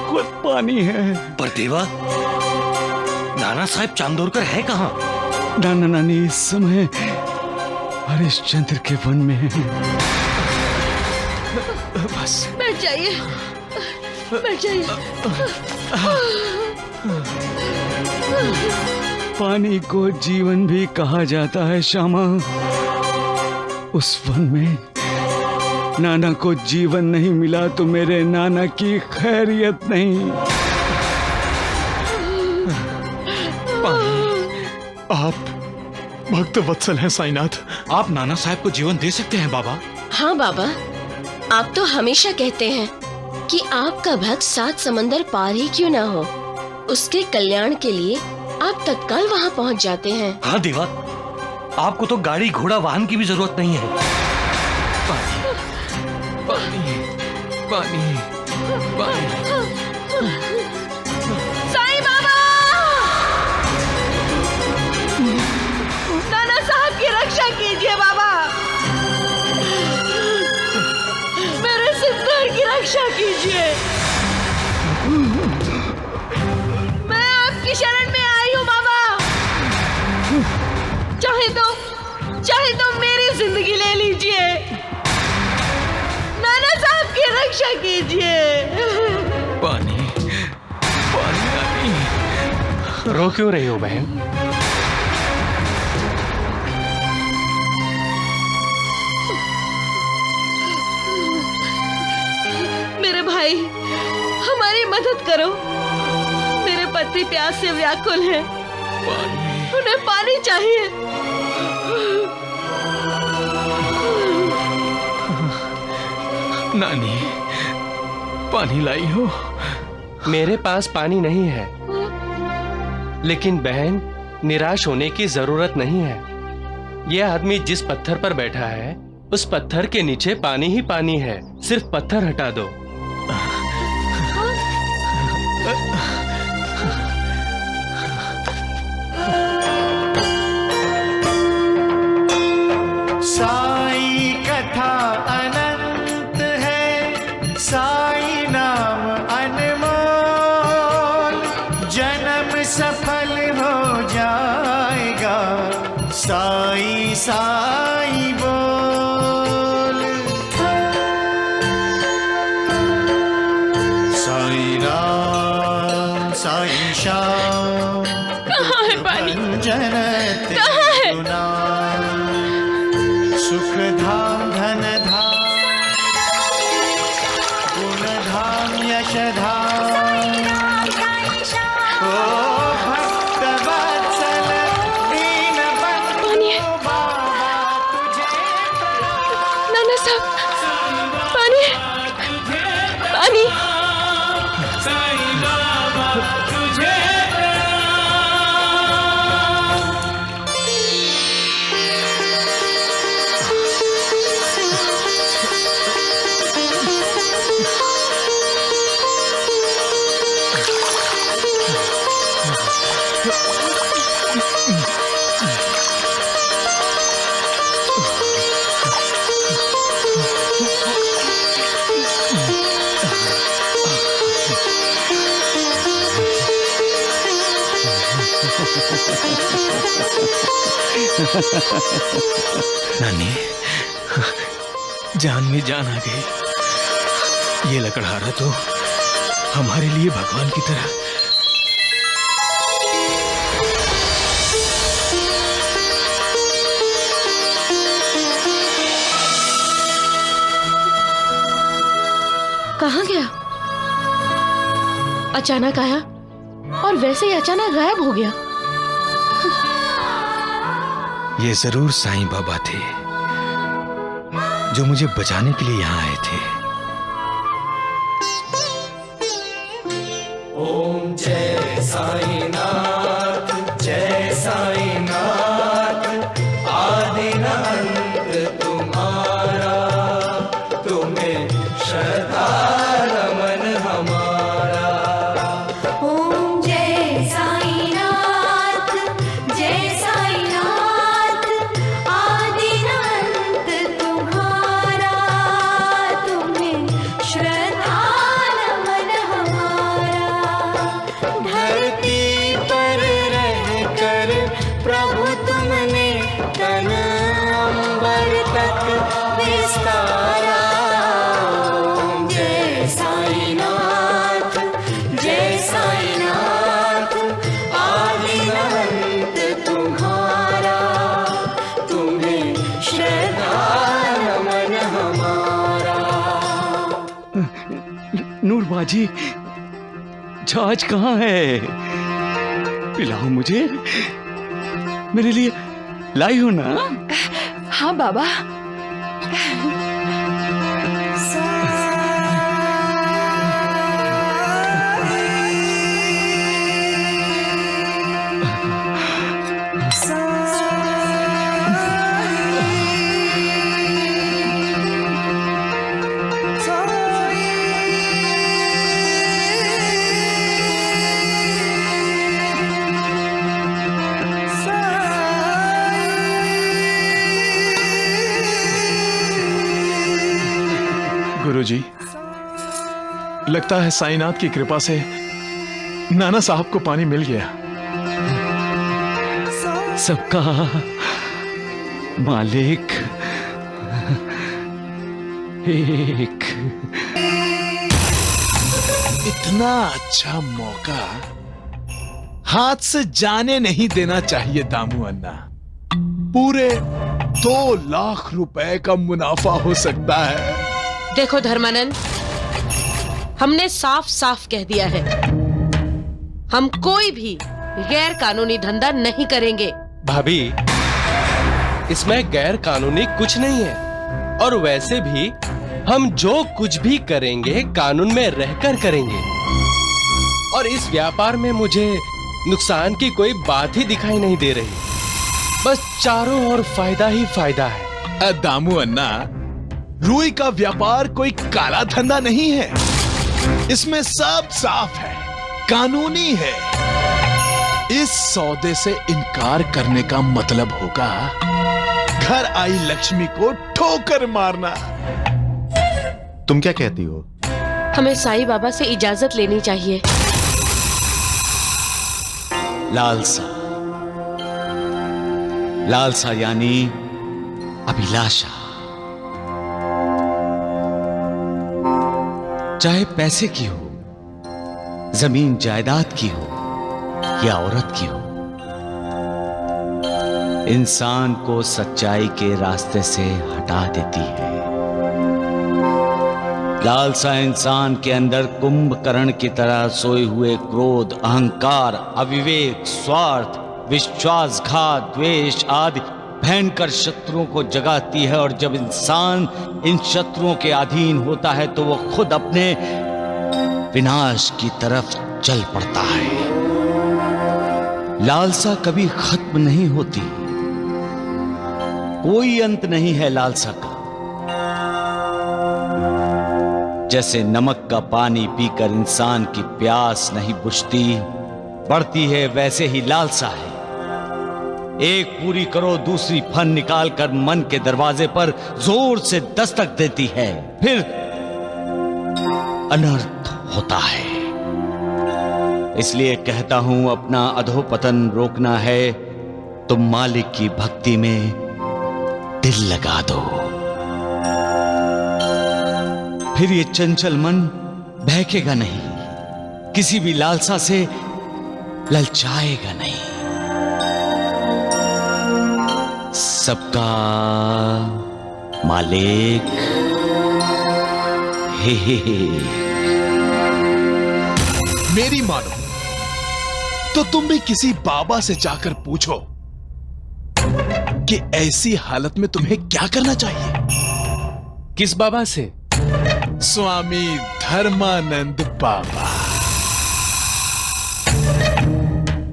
खुद पानी है। पर देवा, नाना साहब चांदोरकर है कहाँ? नाना नानी इस समय हरिश्चंद्र के वन में है। बस बैठ जाइए, बैठ जाइए। पानी को जीवन भी कहा जाता है श्यामा। उस वन में नाना को जीवन नहीं मिला तो मेरे नाना की खैरियत नहीं। आप भक्त वत्सल हैं साईनाथ, आप नाना साहब को जीवन दे सकते हैं बाबा। हाँ बाबा, आप तो हमेशा कहते हैं कि आपका भक्त 7 समंदर पार ही क्यों ना हो, उसके कल्याण के लिए आप तत्काल वहाँ पहुँच जाते हैं। हाँ देवा, आपको तो गाड़ी घोड़ा वाहन की भी जरूरत नहीं है। पानी, पानी, पानी, पानी। साईं बाबा, नाना साहब की रक्षा कीजिए बाबा, मेरे सिद्धर की रक्षा कीजिए। मैं आपकी शरण में आई हूँ बाबा, चाहे तो मेरी जिंदगी ले लीजिए, नाना साहब की रक्षा कीजिए। पानी, पानी नानी। रो क्यों रही हो बहन? मेरे भाई, हमारी मदद करो, मेरे पति प्यास से व्याकुल हैं, उन्हें पानी चाहिए। नानी, पानी लाई हो? मेरे पास पानी नहीं है, लेकिन बहन निराश होने की जरूरत नहीं है। यह आदमी जिस पत्थर पर बैठा है, उस पत्थर के नीचे पानी ही पानी है, सिर्फ पत्थर हटा दो। साई कथा अनंत है, साई नाम अनमोल, जन्म सफल हो जाएगा, साई साई बोल। साई राम साई श्याम, कहाँ है पानी? जनत कहाँ है? सुख धाम धन धाम, गुण धाम यश धाम, ओ भक्त वत्सल दीन बंधु बाबा तुझे नाना साहब, पानी, पानी। नानी, जान में जान आ गई। ये लकड़हारा तो हमारे लिए भगवान की तरह। कहाँ गया? अचानक आया और वैसे ही अचानक गायब हो गया। ये जरूर साईं बाबा थे जो मुझे बचाने के लिए यहाँ आए थे। ओम जय साईनाथ, जय साईनाथ, आदि न अंत तुम्हारा, तुम्हें श्रद्धा नमन हमारा। ओम जय साईनाथ, जय साईनाथ, आदि न अंत तुम्हारा, तुम्हें श्रद्धा नमन हमारा। धरती पर रहकर प्रभु तुमने तन अंबर तक विस्तारा। ओम जय साईनाथ, जय साईनाथ, आदि न अंत तुम्हारा, तुम्हें श्रद्धा नमन हमारा। नूर बाजी, छाछ कहाँ है? पिलाओ मुझे, मेरे लिए लाई हो ना? हाँ बाबा। गुरुजी, लगता है साईनाथ की कृपा से नाना साहब को पानी मिल गया। सबका मालिक एक। इतना अच्छा मौका हाथ से जाने नहीं देना चाहिए दामू अन्ना। पूरे 2 लाख रुपए का मुनाफा हो सकता है। देखो धर्मानंद, हमने साफ साफ कह दिया है, हम कोई भी गैर कानूनी धंधा नहीं करेंगे। भाभी, इसमें गैर कानूनी कुछ नहीं है, और वैसे भी हम जो कुछ भी करेंगे कानून में रहकर करेंगे, और इस व्यापार में मुझे नुकसान की कोई बात ही दिखाई नहीं दे रही। बस चारों ओर फायदा ही फायदा है। दामू अन्ना, रुई का व्यापार कोई काला धंधा नहीं है। इसमें सब साफ है, कानूनी है। इस सौदे से इनकार करने का मतलब होगा घर आई लक्ष्मी को ठोकर मारना। तुम क्या कहती हो? हमें साईं बाबा से इजाजत लेनी चाहिए। लालसा, लालसा यानी अभिलाषा। चाहे पैसे की हो, जमीन जायदाद की हो या औरत की हो, इंसान को सच्चाई के रास्ते से हटा देती है। लालसा इंसान के अंदर कुंभकर्ण की तरह सोए हुए क्रोध, अहंकार, अविवेक, स्वार्थ, विश्वासघात, द्वेष आदि भयंकर शत्रुओं को जगाती है, और जब इंसान इन शत्रुओं के अधीन होता है तो वो खुद अपने विनाश की तरफ चल पड़ता है। लालसा कभी खत्म नहीं होती, कोई अंत नहीं है लालसा का। जैसे नमक का पानी पीकर इंसान की प्यास नहीं बुझती, बढ़ती है, वैसे ही लालसा है। एक पूरी करो, दूसरी फन निकालकर मन के दरवाजे पर जोर से दस्तक देती है, फिर अनर्थ होता है। इसलिए कहता हूं, अपना अधोपतन रोकना है तो मालिक की भक्ति में दिल लगा दो। फिर ये चंचल मन बहकेगा नहीं, किसी भी लालसा से ललचाएगा नहीं। सबका मालिक हे। मेरी मानो तो तुम भी किसी बाबा से जाकर पूछो कि ऐसी हालत में तुम्हें क्या करना चाहिए। किस बाबा से? स्वामी धर्मानंद बाबा।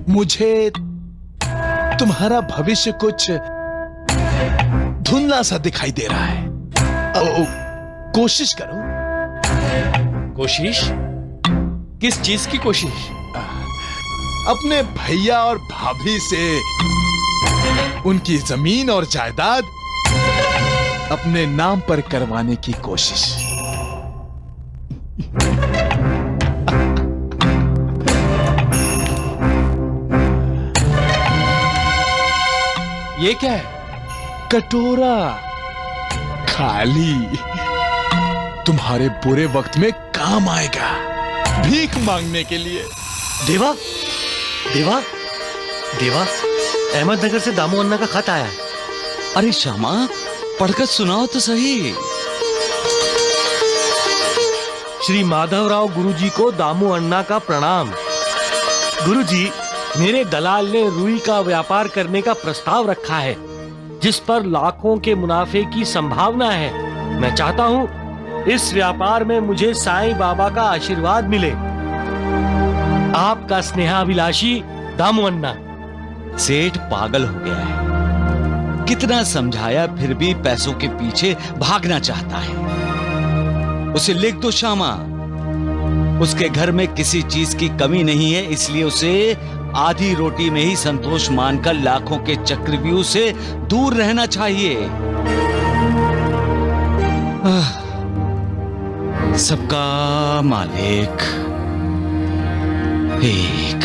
मुझे तुम्हारा भविष्य कुछ धुंधला सा दिखाई दे रहा है। कोशिश करो। कोशिश? किस चीज की कोशिश? अपने भैया और भाभी से उनकी जमीन और जायदाद अपने नाम पर करवाने की कोशिश। ये क्या है? कटोरा खाली, तुम्हारे बुरे वक्त में काम आएगा, भीख मांगने के लिए। देवा, देवा, देवा, अहमदनगर से दामू अन्ना का खत आया है। अरे श्यामा, पढ़कर सुनाओ तो सही। श्री माधवराव गुरुजी को दामू अन्ना का प्रणाम। गुरुजी, मेरे दलाल ने रुई का व्यापार करने का प्रस्ताव रखा है, जिस पर लाखों के मुनाफे की संभावना है। मैं चाहता हूँ इस व्यापार में मुझे साईं बाबा का आशीर्वाद मिले। आपका स्नेहाभिलाषी दामू अन्ना। सेठ पागल हो गया है, कितना समझाया फिर भी पैसों के पीछे भागना चाहता है। उसे लिख दो श्यामा, उसके घर में किसी चीज की कमी नहीं है, इसलिए उसे आधी रोटी में ही संतोष मानकर लाखों के चक्रव्यूह से दूर रहना चाहिए। सबका मालिक एक।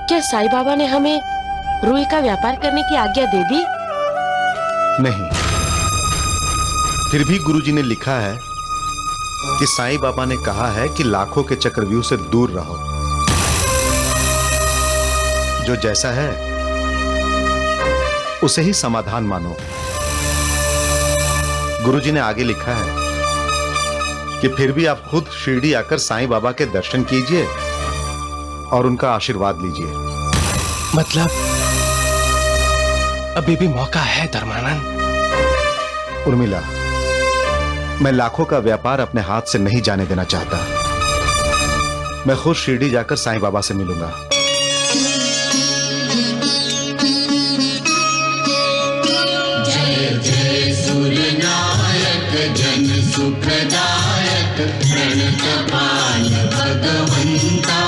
क्या साईं बाबा ने हमें रुई का व्यापार करने की आज्ञा दे दी? नहीं, फिर भी गुरुजी ने लिखा है कि साईं बाबा ने कहा है कि लाखों के चक्रव्यूह से दूर रहो। जो जैसा है उसे ही समाधान मानो। गुरुजी ने आगे लिखा है कि फिर भी आप खुद शिरडी आकर साईं बाबा के दर्शन कीजिए और उनका आशीर्वाद लीजिए। मतलब अभी भी मौका है धर्मानंद। उर्मिला, मैं लाखों का व्यापार अपने हाथ से नहीं जाने देना चाहता। मैं खुद शिरडी जाकर साईं बाबा से मिलूंगा। जय जय सूर्यनायक जन सुखदायक प्रणतपाल भगवंता।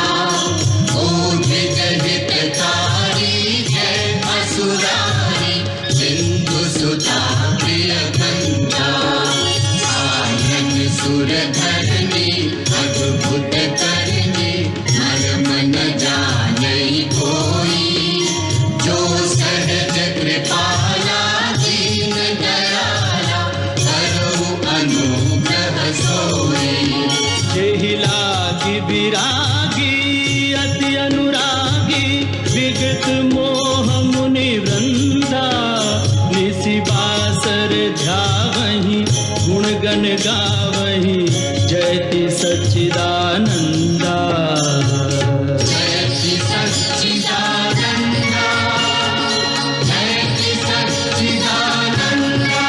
ओम हितकारी जय असुरारी सिंधु सुता प्रिय कंता। सुरधरनी अद्भुत करनी मर्म न जाने कोई। जो सहज कृपाला दीन दयाला करो अनुग्रह सोई। लागी विरागी अति अनुरागी विगत मोह मुनि वृंदा। निसि बासर ध्यावहि गुणगण गावहि जयति सच्चिदानंदा। जयति सच्चिदानंदा जयति सच्चिदानंदा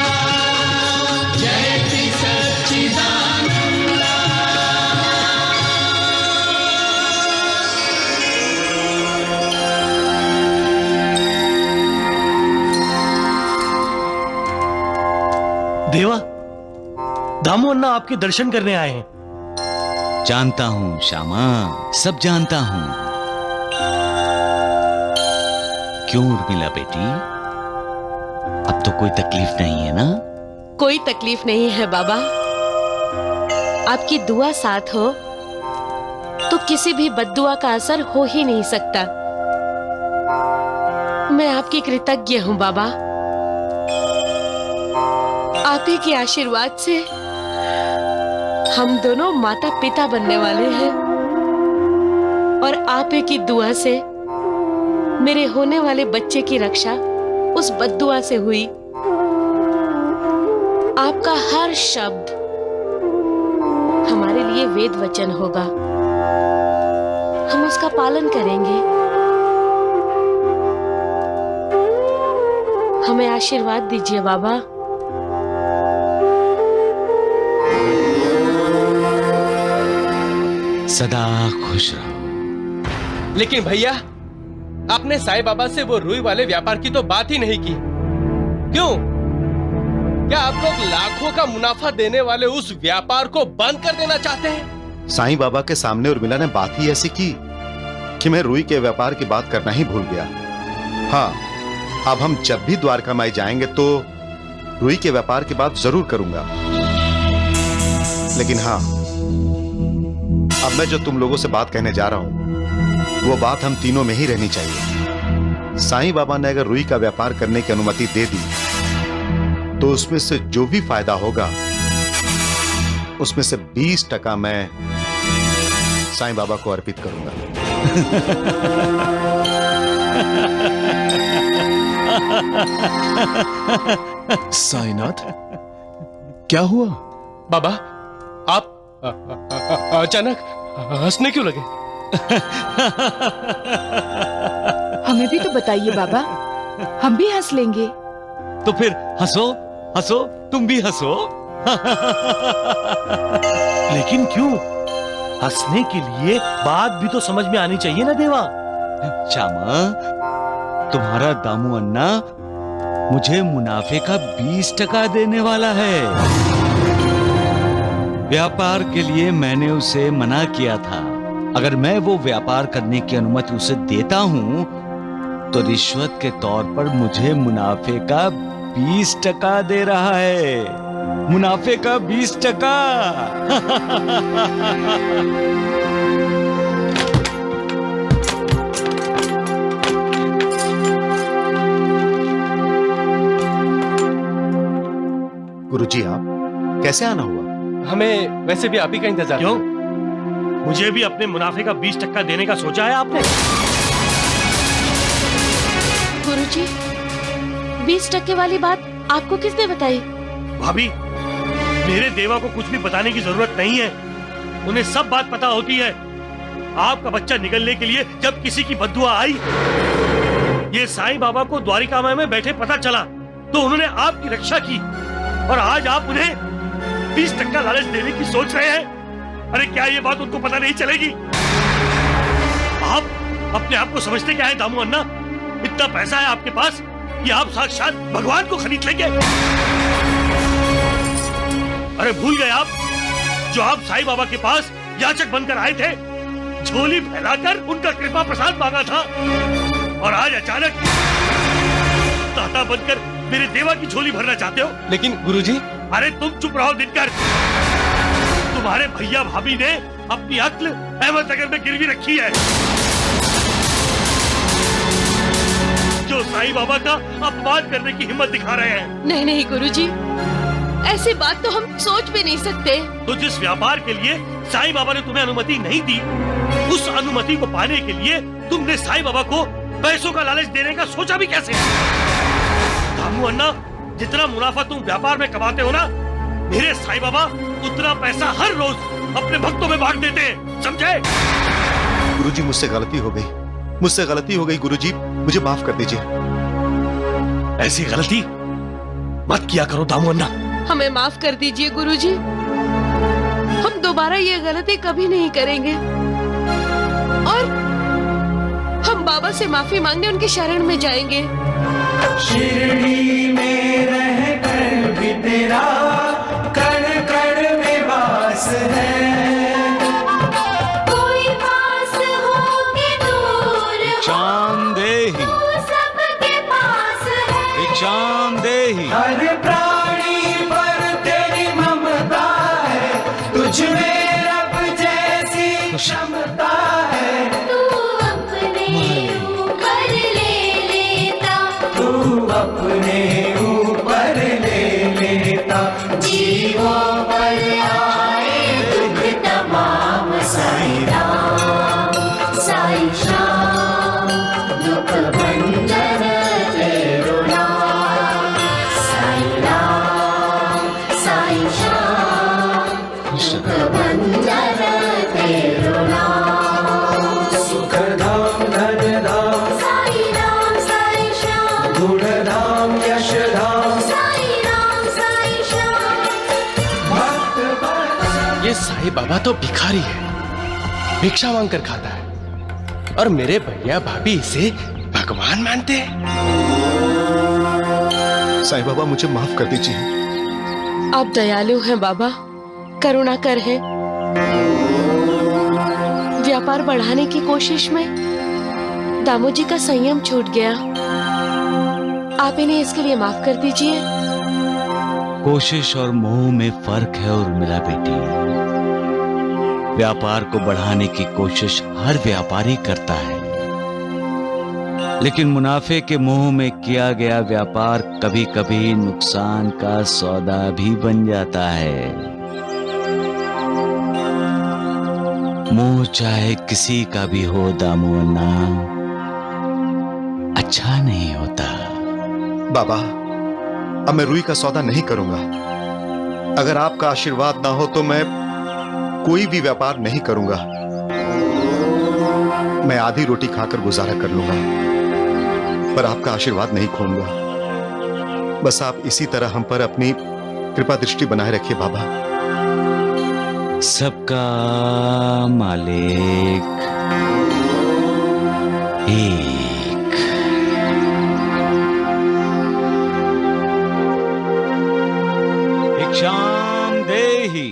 जयति सच्चिदानंदा। देवा, दामू अन्ना आपके दर्शन करने आए हैं। जानता हूं श्यामा, सब जानता हूं। क्यों उर्मिला बेटी, अब तो कोई तकलीफ नहीं है ना? कोई तकलीफ नहीं है बाबा। आपकी दुआ साथ हो तो किसी भी बद्दुआ का असर हो ही नहीं सकता। मैं आपकी कृतज्ञ हूँ बाबा। आप ही के आशीर्वाद से हम दोनों माता पिता बनने वाले हैं और आप ही की दुआ से मेरे होने वाले बच्चे की रक्षा उस बद्दुआ से हुई। आपका हर शब्द हमारे लिए वेद वचन होगा, हम उसका पालन करेंगे। हमें आशीर्वाद दीजिए बाबा। सदा खुश रहो। लेकिन भैया, आपने साईं बाबा से वो रुई वाले व्यापार की तो बात ही नहीं की। क्यों? क्या आप लोग लाखों का मुनाफा देने वाले उस व्यापार को बंद कर देना चाहते हैं? साईं बाबा के सामने उर्मिला ने बात ही ऐसी की कि मैं रुई के व्यापार की बात करना ही भूल गया। हाँ, अब हम जब भी द्वारका माई जाएंगे तो रुई के व्यापार की बात जरूर करूंगा। लेकिन हाँ, अब मैं जो तुम लोगों से बात कहने जा रहा हूं वो बात हम तीनों में ही रहनी चाहिए। साईं बाबा ने अगर रुई का व्यापार करने की अनुमति दे दी तो उसमें से जो भी फायदा होगा उसमें से 20% मैं साईं बाबा को अर्पित करूंगा। साईनाथ, क्या हुआ? बाबा, आप अचानक हंसने क्यों लगे? हमें भी तो बताइए बाबा, हम भी हंस लेंगे। तो फिर हंसो हंसो, तुम भी हंसो। लेकिन क्यों? हंसने के लिए बात भी तो समझ में आनी चाहिए ना देवा। श्यामा, तुम्हारा दामू अन्ना मुझे मुनाफे का 20% देने वाला है। व्यापार के लिए मैंने उसे मना किया था। अगर मैं वो व्यापार करने की अनुमति उसे देता हूं तो रिश्वत के तौर पर मुझे मुनाफे का 20% दे रहा है। मुनाफे का 20%। गुरुजी, आप कैसे आना हुआ? हमें वैसे भी आप ही का इंतजार। क्यों? मुझे भी अपने मुनाफे का 20% देने का सोचा है आपने? गुरुजी, 20% वाली बात आपको किसने बताई? भाभी, मेरे देवा को कुछ भी बताने की जरूरत नहीं है। उन्हें सब बात पता होती है। आपका बच्चा निकलने के लिए जब किसी की बद्दुआ आई, ये साईं बाबा को द्वारिका माई में बैठे पता चला तो उन्होंने आपकी रक्षा की, और आज आप उन्हें 20% लालच देने की सोच रहे हैं। अरे क्या ये बात उनको पता नहीं चलेगी? आप अपने आप को समझते क्या है दामू अन्ना? इतना पैसा है आपके पास कि आप साक्षात भगवान को खरीद लेंगे। अरे भूल गए आप जो आप साईं बाबा के पास याचक बनकर आए थे, झोली फैलाकर उनका कृपा प्रसाद मांगा था, और आज अचानक दाता बनकर मेरे देवा की झोली भरना चाहते हो? लेकिन गुरुजी। अरे तुम चुप रहो दिनकर। तुम्हारे भैया भाभी ने अपनी अक्ल अहमदनगर में गिरवी रखी है, जो साईं बाबा का अपमान करने की हिम्मत दिखा रहे हैं। नहीं नहीं गुरुजी, ऐसी बात तो हम सोच भी नहीं सकते। तो जिस व्यापार के लिए साईं बाबा ने तुम्हें अनुमति नहीं दी, उस अनुमति को पाने के लिए तुमने साईं बाबा को पैसों का लालच देने का सोचा भी कैसे? दामू अन्ना, जितना मुनाफा तुम व्यापार में कमाते हो ना, मेरे साईं बाबा उतना पैसा हर रोज अपने भक्तों में बांट देते हैं, समझे? गुरुजी, मुझसे गलती हो गई गुरुजी, मुझे माफ कर दीजिए। ऐसी गलती मत किया करो दामू अन्ना। हमें माफ कर दीजिए गुरुजी, हम दोबारा ये गलती कभी नहीं करेंगे, और हम बाबा से माफी मांगने उनके शरण में जाएंगे। शिरडी में रह कर भी तेरा कण कण में वास है, कोई पास हो के दूर भिक्षाम देहि, सबके पास है, भिक्षाम देहि। हर प्राणी पर तेरी ममता है, तुझ में रब जैसी क्षमता साईं श्याम दुख भंजन तेरो नाम साईं राम साईं श्याम दुख भंजन तेरो नाम सुखधाम धनधाम साईं राम साईं श्याम गुणधाम यशधाम साईं राम साईं श्याम भक्त वत्सल ये साईं बाबा तो भिखारी है, भिक्षा मांग कर खाता है, और मेरे भैया भाभी इसे भगवान मानते हैं। साईं बाबा मुझे माफ कर दीजिए। आप दयालु हैं बाबा, करुणाकर हैं। व्यापार बढ़ाने की कोशिश में दामू जी का संयम छूट गया, आप इन्हें इसके लिए माफ कर दीजिए। कोशिश और मोह में फर्क है उर्मिला बेटी। व्यापार को बढ़ाने की कोशिश हर व्यापारी करता है, लेकिन मुनाफे के मोह में किया गया व्यापार कभी कभी नुकसान का सौदा भी बन जाता है। मोह चाहे किसी का भी हो दामू अन्ना, अच्छा नहीं होता। बाबा, अब मैं रुई का सौदा नहीं करूंगा। अगर आपका आशीर्वाद ना हो तो मैं कोई भी व्यापार नहीं करूंगा। मैं आधी रोटी खाकर गुजारा कर लूंगा, पर आपका आशीर्वाद नहीं खोऊंगा। बस आप इसी तरह हम पर अपनी कृपा दृष्टि बनाए रखिए बाबा। सबका मालिक एक। भिक्षाम देहि।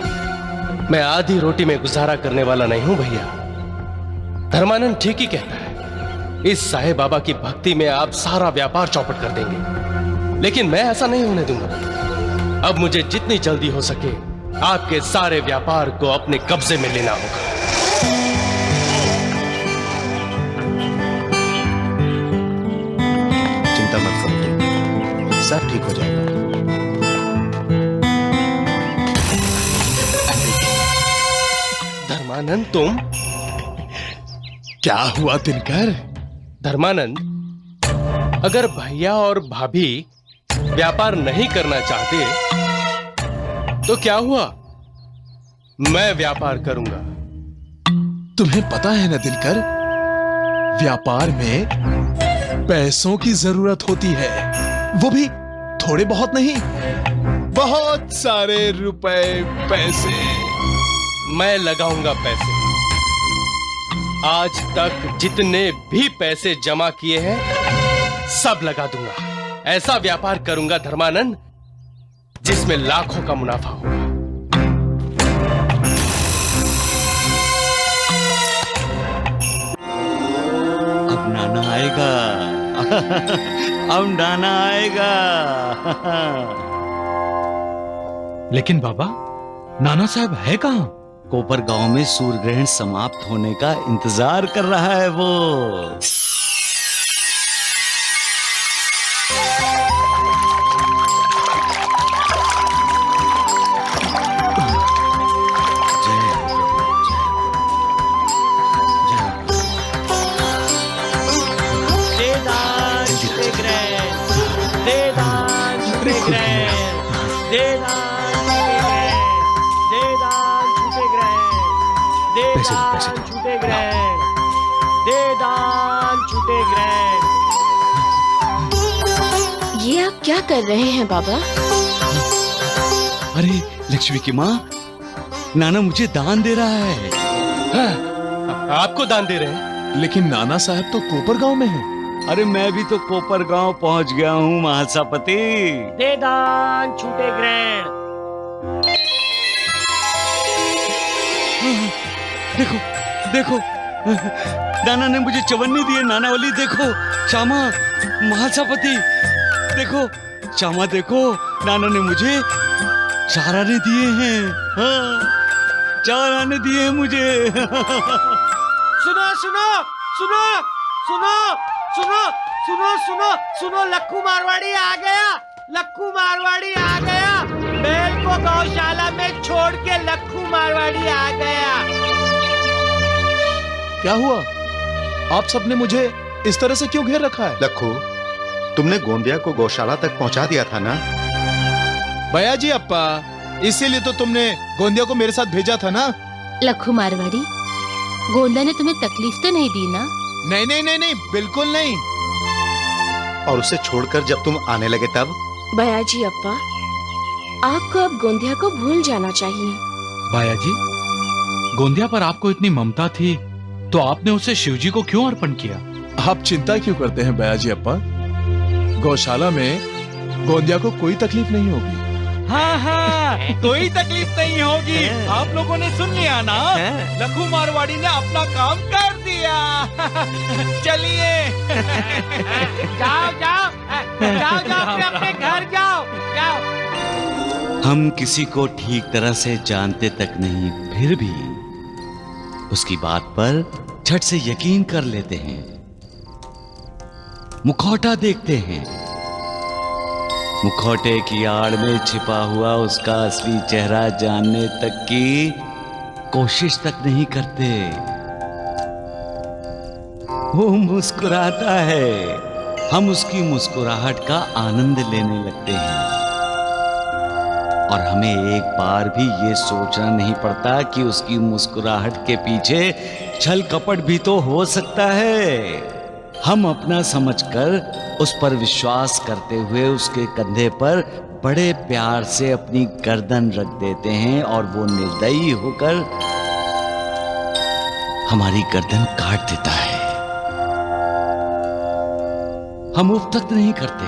मैं आधी रोटी में गुजारा करने वाला नहीं हूं भैया। धर्मानंद ठीक ही कहता है, इस साईं बाबा की भक्ति में आप सारा व्यापार चौपट कर देंगे, लेकिन मैं ऐसा नहीं होने दूंगा। अब मुझे जितनी जल्दी हो सके आपके सारे व्यापार को अपने कब्जे में लेना होगा। चिंता मत करो, सब ठीक हो जाएगा। धर्मानंद तुम? क्या हुआ दिनकर? धर्मानंद, अगर भैया और भाभी व्यापार नहीं करना चाहते तो क्या हुआ, मैं व्यापार करूंगा। तुम्हें पता है ना दिनकर, व्यापार में पैसों की जरूरत होती है, वो भी थोड़े बहुत नहीं, बहुत सारे रुपए पैसे। मैं लगाऊंगा पैसे। आज तक जितने भी पैसे जमा किए हैं सब लगा दूंगा। ऐसा व्यापार करूंगा धर्मानंद जिसमें लाखों का मुनाफा होगा। अब नाना आएगा। अब नाना आएगा। लेकिन बाबा, नाना साहब है कहाँ? कोपर गांव में सूर्य ग्रहण समाप्त होने का इंतजार कर रहा है वो। ये आप क्या कर रहे हैं बाबा? अरे लक्ष्मी की माँ, नाना मुझे दान दे रहा है। हाँ, आपको दान दे रहे हैं? लेकिन नाना साहब तो कोपर गांव में हैं। अरे मैं भी तो कोपर गांव पहुंच गया हूँ महासापति। दे दान छूटे ग्रहण। देखो देखो, नाना ने मुझे चवन्नी दी है। नाना वाली देखो, श्यामा महासापति देखो, श्यामा देखो, नाना ने मुझे 4 आने दिए हैं। हाँ, 4 आने दिए हैं मुझे। सुनो सुनो सुनो सुनो सुनो सुनो सुनो सुनो, लक्कू मारवाड़ी आ गया। लक्कू मारवाड़ी आ गया। बैल को गौशाला में छोड़ के लक्कू मारवाड़ी आ गया। क्या हुआ? आप सबने मुझे इस तरह से क्यों घेर रखा है? लखू, तुमने गोंदिया को गौशाला तक पहुंचा दिया था ना? भैया जी अप्पा, इसीलिए तो तुमने गोंदिया को मेरे साथ भेजा था ना? लखू मारवाड़ी, गोंदा ने तुम्हें तकलीफ तो नहीं दी ना? नहीं नहीं नहीं नहीं, बिल्कुल नहीं। और उसे छोड़कर जब तुम आने लगे तब? भैया जी अप्पा, आपको अब गोंदिया को भूल जाना चाहिए। बाया जी, गोंदिया पर आपको इतनी ममता थी तो आपने उसे शिवजी को क्यों अर्पण किया? आप चिंता क्यों करते हैं भैया जी अप्पा? गौशाला में गोंदिया को कोई तकलीफ नहीं होगी। हाँ हाँ, कोई तकलीफ नहीं होगी। आप लोगों ने सुन लिया ना, लखू मारवाड़ी ने अपना काम कर दिया। चलिए जाओ जाओ जाओ जाओ, अपने अपने घर जाओ जाओ। हम किसी को ठीक तरह से जानते तक नहीं, फिर भी उसकी बात पर झट से यकीन कर लेते हैं। मुखौटा देखते हैं, मुखौटे की आड़ में छिपा हुआ उसका असली चेहरा जानने तक की कोशिश तक नहीं करते। वो मुस्कुराता है, हम उसकी मुस्कुराहट का आनंद लेने लगते हैं और हमें एक बार भी ये सोचना नहीं पड़ता कि उसकी मुस्कुराहट के पीछे छल कपट भी तो हो सकता है। हम अपना समझकर उस पर विश्वास करते हुए उसके कंधे पर बड़े प्यार से अपनी गर्दन रख देते हैं और वो निर्दयी होकर हमारी गर्दन काट देता है। हम उफ तक नहीं करते।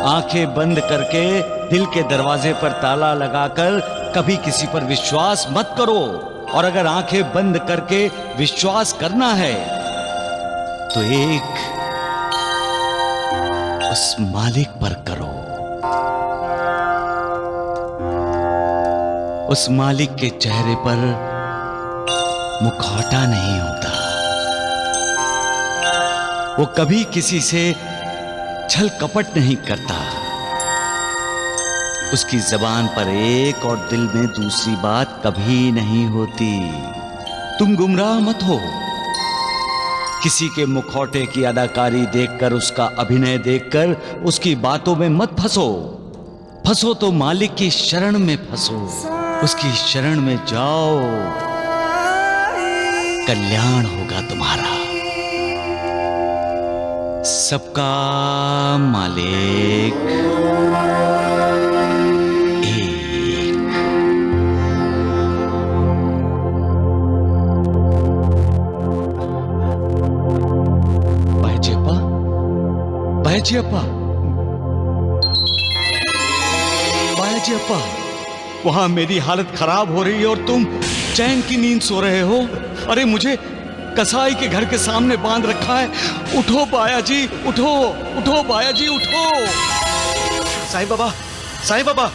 आंखें बंद करके दिल के दरवाजे पर ताला लगाकर कभी किसी पर विश्वास मत करो, और अगर आंखें बंद करके विश्वास करना है तो एक उस मालिक पर करो। उस मालिक के चेहरे पर मुखौटा नहीं होता, वो कभी किसी से छल कपट नहीं करता। उसकी जबान पर एक और दिल में दूसरी बात कभी नहीं होती। तुम गुमराह मत हो। किसी के मुखौटे की अदाकारी देखकर, उसका अभिनय देखकर उसकी बातों में मत फंसो। फंसो तो मालिक की शरण में फंसो, उसकी शरण में जाओ, कल्याण होगा तुम्हारा। सबका मालिक बायाजी अप्पा, बायाजी अप्पा, वहां मेरी हालत खराब हो रही है और तुम चैन की नींद सो रहे हो। अरे मुझे कसाई के घर के सामने बांध रखा है। उठो बायाजी, उठो उठो बायाजी, उठो। साईं बाबा, साईं बाबा,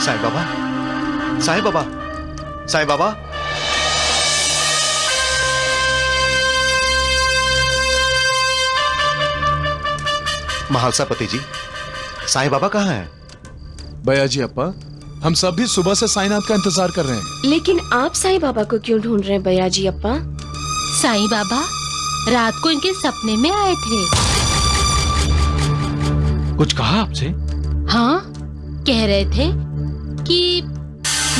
साईं बाबा, साईं बाबा, साईं बाबा। महालसापति जी, साईं बाबा कहाँ हैं? भैया जी अप्पा, हम सब भी सुबह से साईनाथ का इंतजार कर रहे हैं। लेकिन आप साईं बाबा को क्यों ढूंढ रहे हैं भैया जी अप्पा? साईं बाबा रात को इनके सपने में आए थे। कुछ कहा आपसे? हाँ, कह रहे थे कि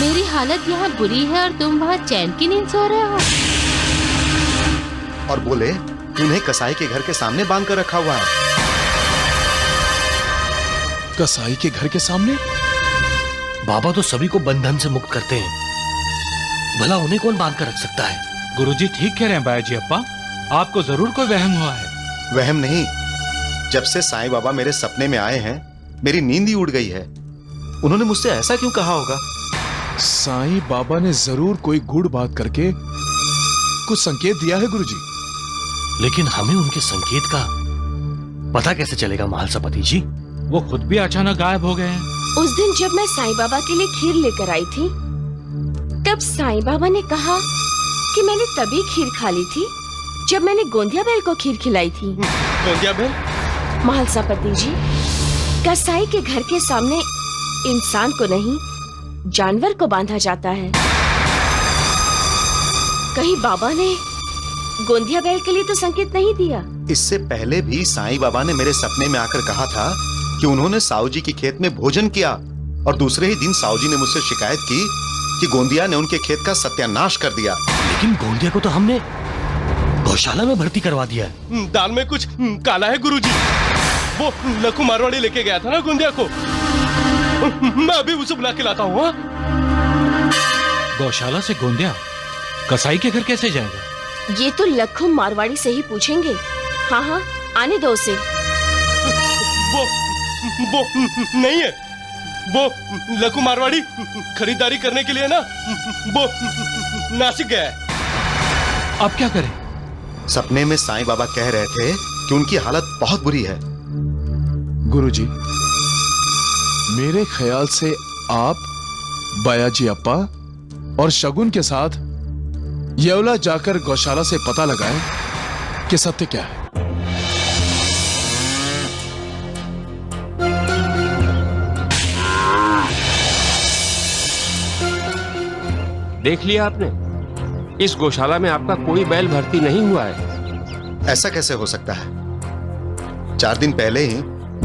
मेरी हालत यहाँ बुरी है और तुम वहाँ चैन की नींद सो रहे हो। और बोले तुम्हें कसाई के घर के सामने बांध कर रखा हुआ है। कसाई के घर के सामने? बाबा तो सभी को बंधन से मुक्त करते हैं, भला उन्हें कौन बांध कर रख सकता है? गुरुजी ठीक कह रहे हैं बायाजी अप्पा, आपको जरूर कोई वहम हुआ है। वहम नहीं, जब से साईं बाबा मेरे सपने में आए हैं मेरी नींद ही उड़ गई है। उन्होंने मुझसे ऐसा क्यों कहा होगा? साईं बाबा ने जरूर कोई गूढ़ बात करके कुछ संकेत दिया है गुरुजी। लेकिन हमें उनके संकेत का पता कैसे चलेगा महालसापति जी? वो खुद भी अचानक गायब हो गए हैं। उस दिन जब मैं साईं बाबा के लिए खीर लेकर आई थी, तब साईं बाबा ने कहा कि मैंने तभी खीर खा ली थी जब मैंने गोंदिया बैल को खीर खिलाई थी। गोंदिया बैल? महालसापति जी, कसाई के घर के सामने इंसान को नहीं, जानवर को बांधा जाता है। कहीं बाबा ने गोंदिया बैल के लिए तो संकेत नहीं दिया? इससे पहले भी साईं बाबा ने मेरे सपने में आकर कहा था कि उन्होंने साहू जी की खेत में भोजन किया, और दूसरे ही दिन साहू जी ने मुझसे शिकायत की कि गोंदिया ने उनके खेत का सत्यानाश कर दिया। लेकिन गोंदिया को तो हमने गौशाला में भर्ती करवा दिया है। दाल में कुछ काला है गुरुजी। वो लखू मारवाड़ी लेके गया था ना गोंदिया को। मैं अभी उसे बुला के लाता हूँ। गौशाला से गोंदिया कसाई के घर कैसे जाएगा? ये तो लखू मारवाड़ी से ही पूछेंगे। हाँ हाँ, आने दो उसे। वो नहीं है। वो लखू मारवाड़ी खरीदारी करने के लिए ना वो नासिक गया है। अब क्या करें? सपने में साईं बाबा कह रहे थे कि उनकी हालत बहुत बुरी है। गुरुजी, मेरे ख्याल से आप बायाजी अप्पा और शगुन के साथ येवला जाकर गौशाला से पता लगाएं कि सत्य क्या है। देख लिया आपने, इस गौशाला में आपका कोई बैल भर्ती नहीं हुआ है। ऐसा कैसे हो सकता है? 4 दिन पहले ही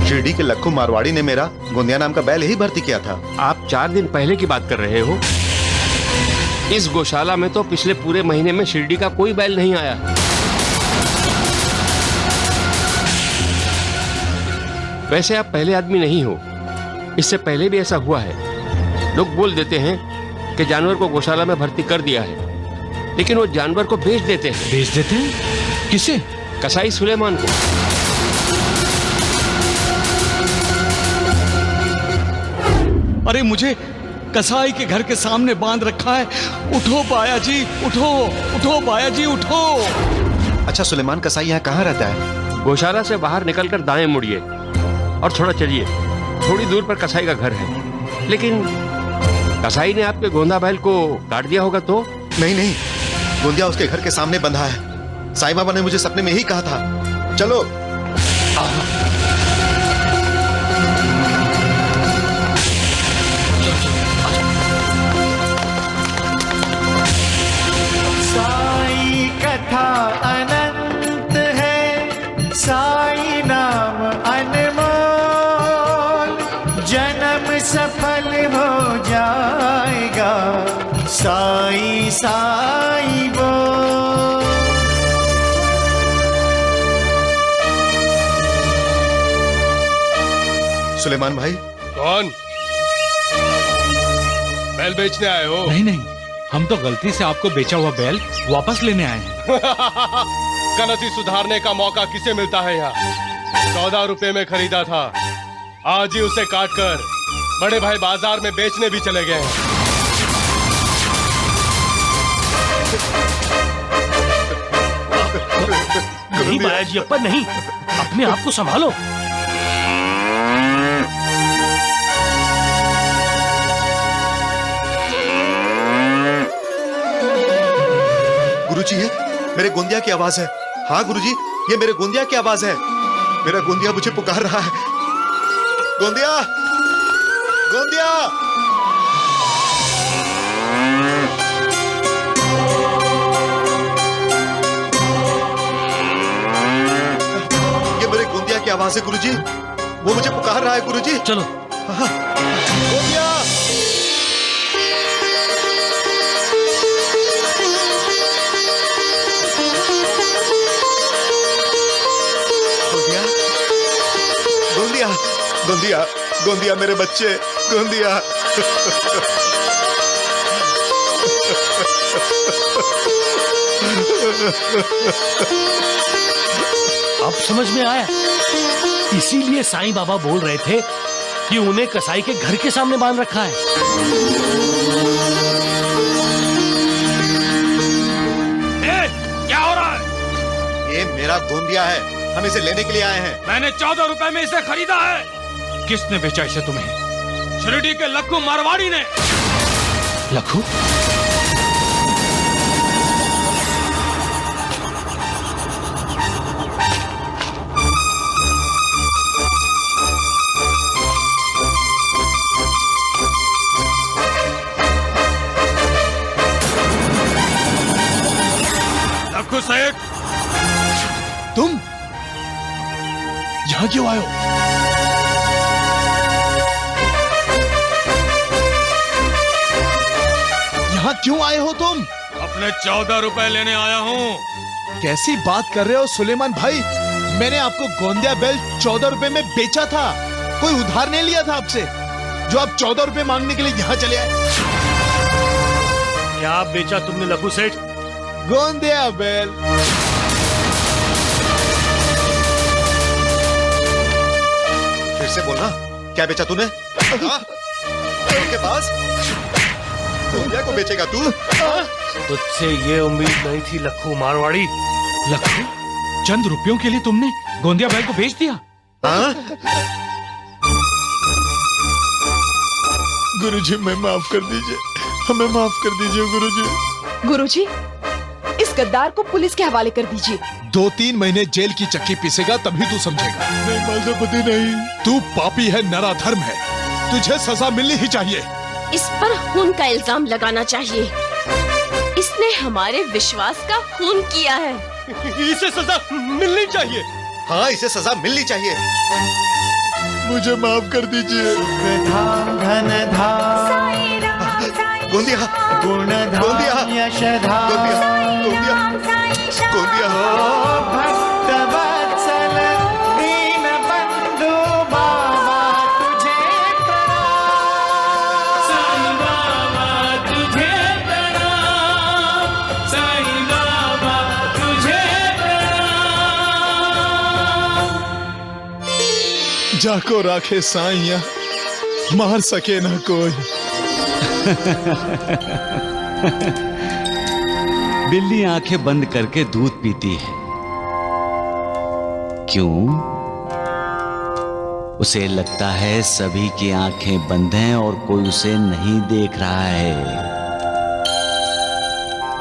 शिरडी के लखू मारवाड़ी ने मेरा गोंदिया नाम का बैल ही भर्ती किया था। आप 4 दिन पहले की बात कर रहे हो? इस गौशाला में तो पिछले पूरे महीने में शिरडी का कोई बैल नहीं आया। वैसे आप पहले आदमी नहीं हो, इससे पहले भी ऐसा हुआ है। लोग बोल देते हैं कि जानवर को गौशाला में भर्ती कर दिया है, लेकिन वो जानवर को बेच देते हैं। बेच देते हैं? किसे? कसाई सुलेमान को। अरे मुझे कसाई के घर के सामने बांध रखा है। उठो बाया जी, उठो उठो बाया जी, उठो। अच्छा, सुलेमान कसाई यहाँ कहाँ रहता है? गौशाला से बाहर निकलकर दाएं मुड़िए और थोड़ा चलिए। थोड़ी दूर पर कसाई का घर है। लेकिन कसाई ने आपके गोंदा बैल को काट दिया होगा तो? नहीं, गोंदिया उसके घर के सामने बंधा है। साईं बाबा ने मुझे सपने में ही कहा था। चलो। साई कथा अनंत है, साई नाम अनमोल, जन्म सफल हो जाएगा, साई साई बोल। सुलेमान भाई। कौन? बैल बेचने आए हो? नहीं, हम तो गलती से आपको बेचा हुआ बैल वापस लेने आए हैं। गलती सुधारने का मौका किसे मिलता है यहाँ? 14 रुपए में खरीदा था, आज ही उसे काटकर बड़े भाई बाजार में बेचने भी चले गए हैं। नहीं बायाजी अप्पा, नहीं, अपने आप को संभालो। गुरुजी, है मेरे गोंदिया की आवाज है। हाँ गुरुजी, ये मेरे गोंदिया की आवाज है। मेरा गोंदिया मुझे पुकार रहा है। गोंदिया, गोंदिया। ये मेरे गोंदिया की आवाज है गुरुजी, वो मुझे पुकार रहा है गुरुजी। चलो। गोंदिया। गोंदिया, गोंदिया, गोंदिया मेरे बच्चे, गोंदिया। अब समझ में आया, इसीलिए साईं बाबा बोल रहे थे कि उन्हें कसाई के घर के सामने बांध रखा है। क्या हो रहा है? ये मेरा गोंदिया है, हम इसे लेने के लिए आए हैं। मैंने 14 रुपए में इसे खरीदा है। किसने बेचा इसे तुम्हें? शिरडी के लखू मारवाड़ी ने। लखू? सेठ, तुम यहां क्यों आए हो? यहां क्यों आए हो तुम? अपने 14 रुपए लेने आया हूँ। कैसी बात कर रहे हो सुलेमान भाई? मैंने आपको गोंदिया बैल 14 रुपए में बेचा था, कोई उधार नहीं लिया था आपसे, जो आप 14 रुपए मांगने के लिए यहाँ चले आए। क्या बेचा तुमने लखू सेठ? गोंदिया बैल। फिर से बोलना, क्या बेचा तूने? के पास गोंदिया को बेचेगा तू? तुझसे ये उम्मीद नहीं थी लखू मारवाड़ी। लखू, चंद रुपयों के लिए तुमने गोंदिया बैल को बेच दिया? गुरुजी, मैं माफ कर दीजिए, हमें माफ कर दीजिए गुरुजी। गुरुजी, इस गद्दार को पुलिस के हवाले कर दीजिए। 2-3 महीने जेल की चक्की पीसेगा तभी तू समझेगा। नहीं माधवपति नहीं, तू पापी है, नराधर्म है, तुझे सजा मिलनी ही चाहिए। इस पर खून का इल्जाम लगाना चाहिए। इसने हमारे विश्वास का खून किया है। इसे सजा मिलनी चाहिए। हाँ, इसे सजा मिलनी चाहिए। मुझे माफ कर दीजिए। धाम धन धाम गोंदिया, गुण गोंदिया, धाम यश धाम गोंदिया, गोंदिया। भक्त वत्सल दीन बंधु बाबा तुझे प्रणाम। साईं बाबा तुझे प्रणाम, साईं बाबा तुझे प्रणाम। जाको राखे साइया, मार सके ना कोई। बिल्ली आंखें बंद करके दूध पीती है। क्यों? उसे लगता है सभी की आंखें बंद हैं और कोई उसे नहीं देख रहा है।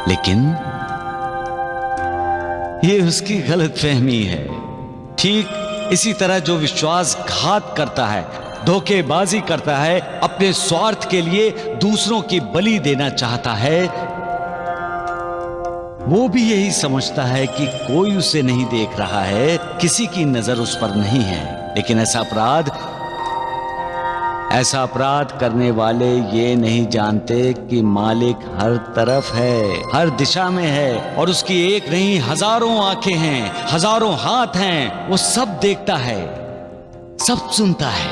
लेकिन ये उसकी गलतफहमी है। ठीक इसी तरह जो विश्वासघात करता है, धोखेबाजी करता है, अपने स्वार्थ के लिए दूसरों की बलि देना चाहता है, वो भी यही समझता है कि कोई उसे नहीं देख रहा है, किसी की नजर उस पर नहीं है। लेकिन ऐसा अपराध करने वाले ये नहीं जानते कि मालिक हर तरफ है, हर दिशा में है, और उसकी एक नहीं हजारों आंखें हैं, हजारों हाथ हैं। वो सब देखता है, सब सुनता है,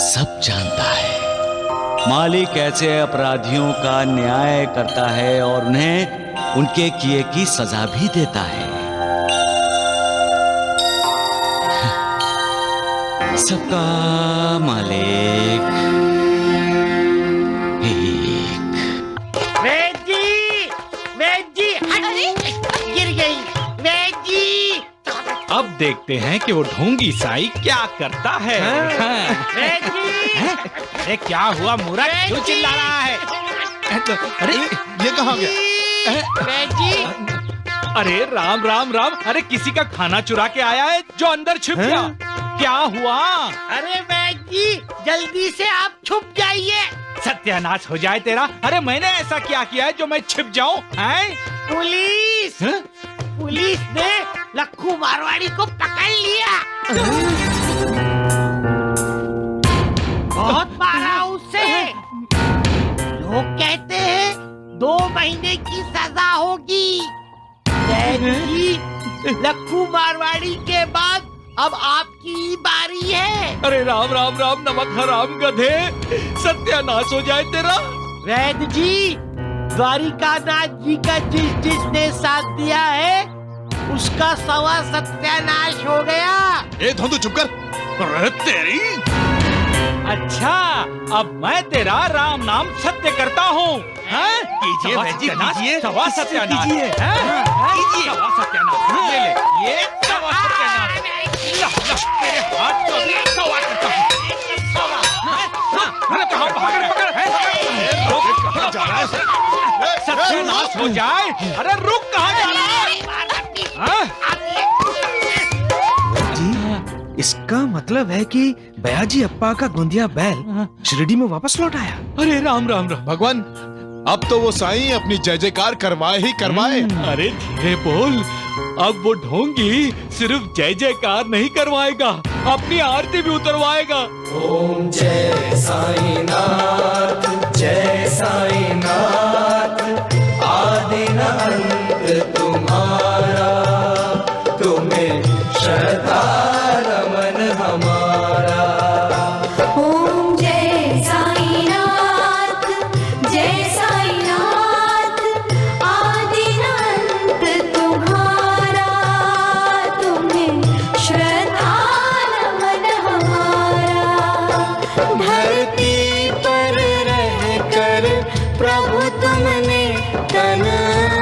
सब जानता है। मालिक ऐसे अपराधियों का न्याय करता है और उन्हें उनके किए की सजा भी देता है। सबका मालिक एक। वैद जी, गिर गई वैद जी। अब देखते हैं कि वो ढोंगी साई क्या करता है। वैद जी, अरे क्या हुआ मूरख, क्यों चिल्ला रहा है? अरे ये कहाँ गया? वैद जी। अरे राम राम राम, अरे किसी का खाना चुरा के आया है जो अंदर छिप गया। क्या हुआ? अरे वैद जी, जल्दी से आप छुप जाइए। सत्यानाश हो जाए तेरा। अरे मैंने ऐसा क्या किया है जो मैं छिप जाऊं? पुलिस ने लखू मारवाड़ी को पकड़ लिया। बहुत मारा उसे। लोग कहते हैं 2 महीने की सजा होगी। लखू मारवाड़ी के बाद अब आपकी बारी है। अरे राम राम राम, नमक हराम गधे, सत्यानाश हो जाए तेरा। वैद जी, द्वारिकानाथ जी का जिसने साथ दिया है उसका सवा सत्यानाश हो गया। ए धोंदू चुप कर। अरे तेरी। अच्छा, अब मैं तेरा राम नाम सत्य करता हूँ। कीजिए वैद जी, कीजिए। सवा सत्यानाश कीजिए। सवा सत्यानाश ले ले, ये सवा सत्यानाश। तेरे हाथ तो सवा अरे कहाँ भाग रहे? रुक, कहाँ जा रहा है? सत्यानाश हो जाए। अरे रुक, कहाँ जा रहा है? इसका मतलब है कि बयाजी अप्पा का गोंदिया बैल शिरडी में वापस लौट आया। अरे राम राम राम। भगवान, अब तो वो साईं अपनी जय जयकार करवाए ही करवाए। अरे धीरे बोल, अब वो ढोंगी सिर्फ जय जयकार नहीं करवाएगा, अपनी आरती भी उतरवाएगा। ओम जय साईनाथ, जय साईनाथ, आदि न अंत तुम्हारा, तुम्हें श्रद्धा रमन हमारा। ओम जय साईनाथ, जय साईनाथ, आदि न अंत तुम्हारा, तुम्हें श्रद्धा नमन हमारा। धरती पर रहकर प्रभु तुमने तन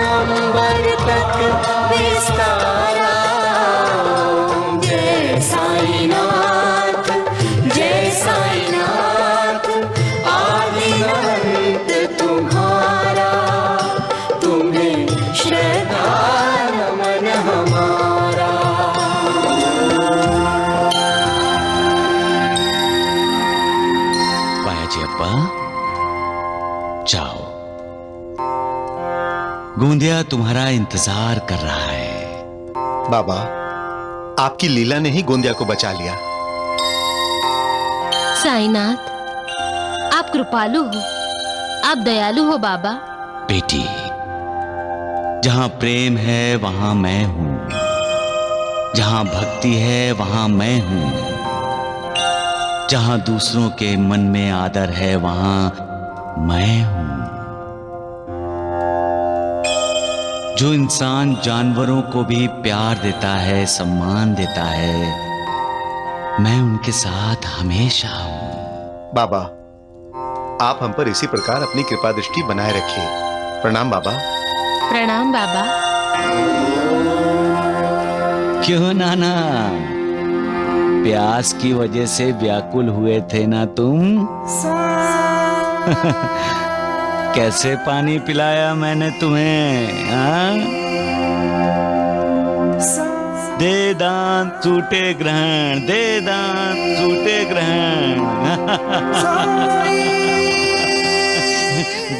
अंबर तक विस्तारा। जय साईनाथ, जय साईनाथ, आदि न अंत तुम्हारा, तुम्हें श्रद्धा नमन हमारा। बायाजी अब्बा, जाओ, गोंदिया तुम्हारा इंतजार कर रहा है। बाबा, आपकी लीला ने ही गोंदिया को बचा लिया। साईनाथ, आप कृपालु हो, आप दयालु हो बाबा। बेटी, जहां प्रेम है वहां मैं हूं, जहां भक्ति है वहां मैं हूं, जहां दूसरों के मन में आदर है वहां मैं हूं। जो इंसान जानवरों को भी प्यार देता है, सम्मान देता है, मैं उनके साथ हमेशा हूं। बाबा, आप हम पर इसी प्रकार अपनी कृपा दृष्टि बनाए रखिए। प्रणाम बाबा। प्रणाम बाबा। क्यों नाना, प्यास की वजह से व्याकुल हुए थे ना तुम? कैसे पानी पिलाया मैंने तुम्हें, हाँ? दे दान टूटे ग्रहण, दे दान टूटे ग्रहण।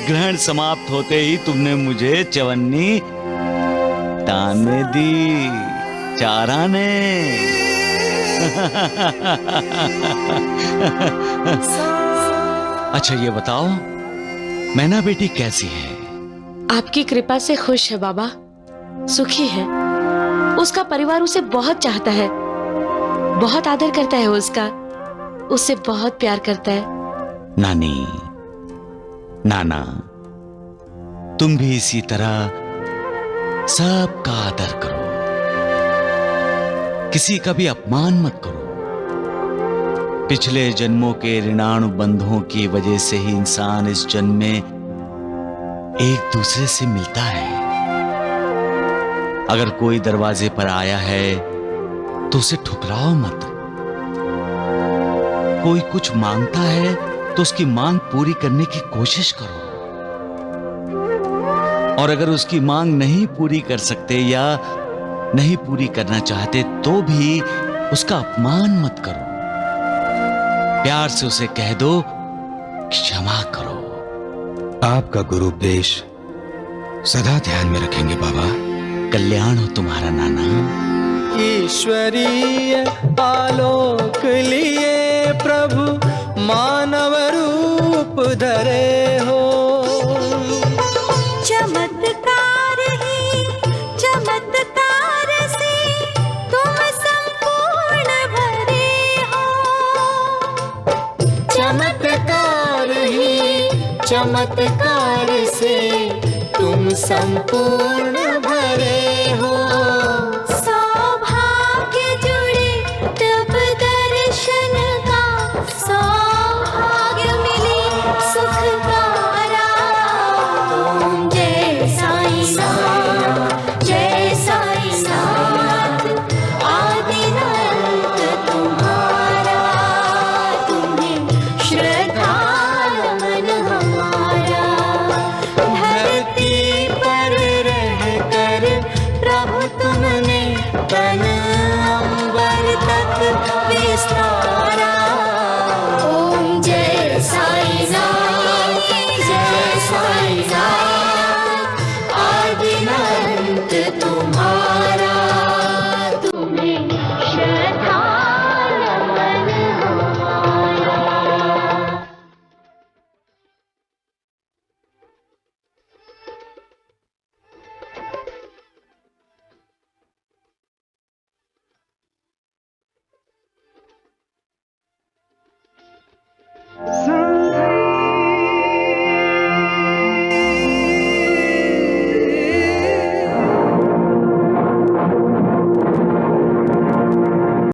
ग्रहण समाप्त होते ही तुमने मुझे चवन्नी दान में दी, चारा ने। अच्छा ये बताओ, मैना बेटी कैसी है? आपकी कृपा से खुश है बाबा, सुखी है। उसका परिवार उसे बहुत चाहता है, बहुत आदर करता है उसका, उससे बहुत प्यार करता है। नानी, नाना, तुम भी इसी तरह सबका आदर करो, किसी का भी अपमान मत करो। पिछले जन्मों के ऋणाणु बंधों की वजह से ही इंसान इस जन्म में एक दूसरे से मिलता है। अगर कोई दरवाजे पर आया है तो उसे ठुकराओ मत। कोई कुछ मांगता है तो उसकी मांग पूरी करने की कोशिश करो, और अगर उसकी मांग नहीं पूरी कर सकते या नहीं पूरी करना चाहते तो भी उसका अपमान मत करो। प्यार से उसे कह दो क्षमा करो। आपका गुरु उपदेश सदा ध्यान में रखेंगे बाबा। कल्याण हो तुम्हारा नाना। ईश्वरीय आलोक लिए प्रभु मानव रूप धरे हो। चमत्कार ही चमत्कार से तुम संपूर्ण भरे हो। चमत्कार ही चमत्कार से तुम संपूर्ण भरे हो। सौभाग्य जुड़े तब दर्शन का, सौभाग्य मिले सुख का। ओम जय साईनाथ, जय साईनाथ, आदिनाथ तुम्हारा, तुम्हें श्रद्धा नमन हमारा। धरती पर रहकर प्रभु तुमने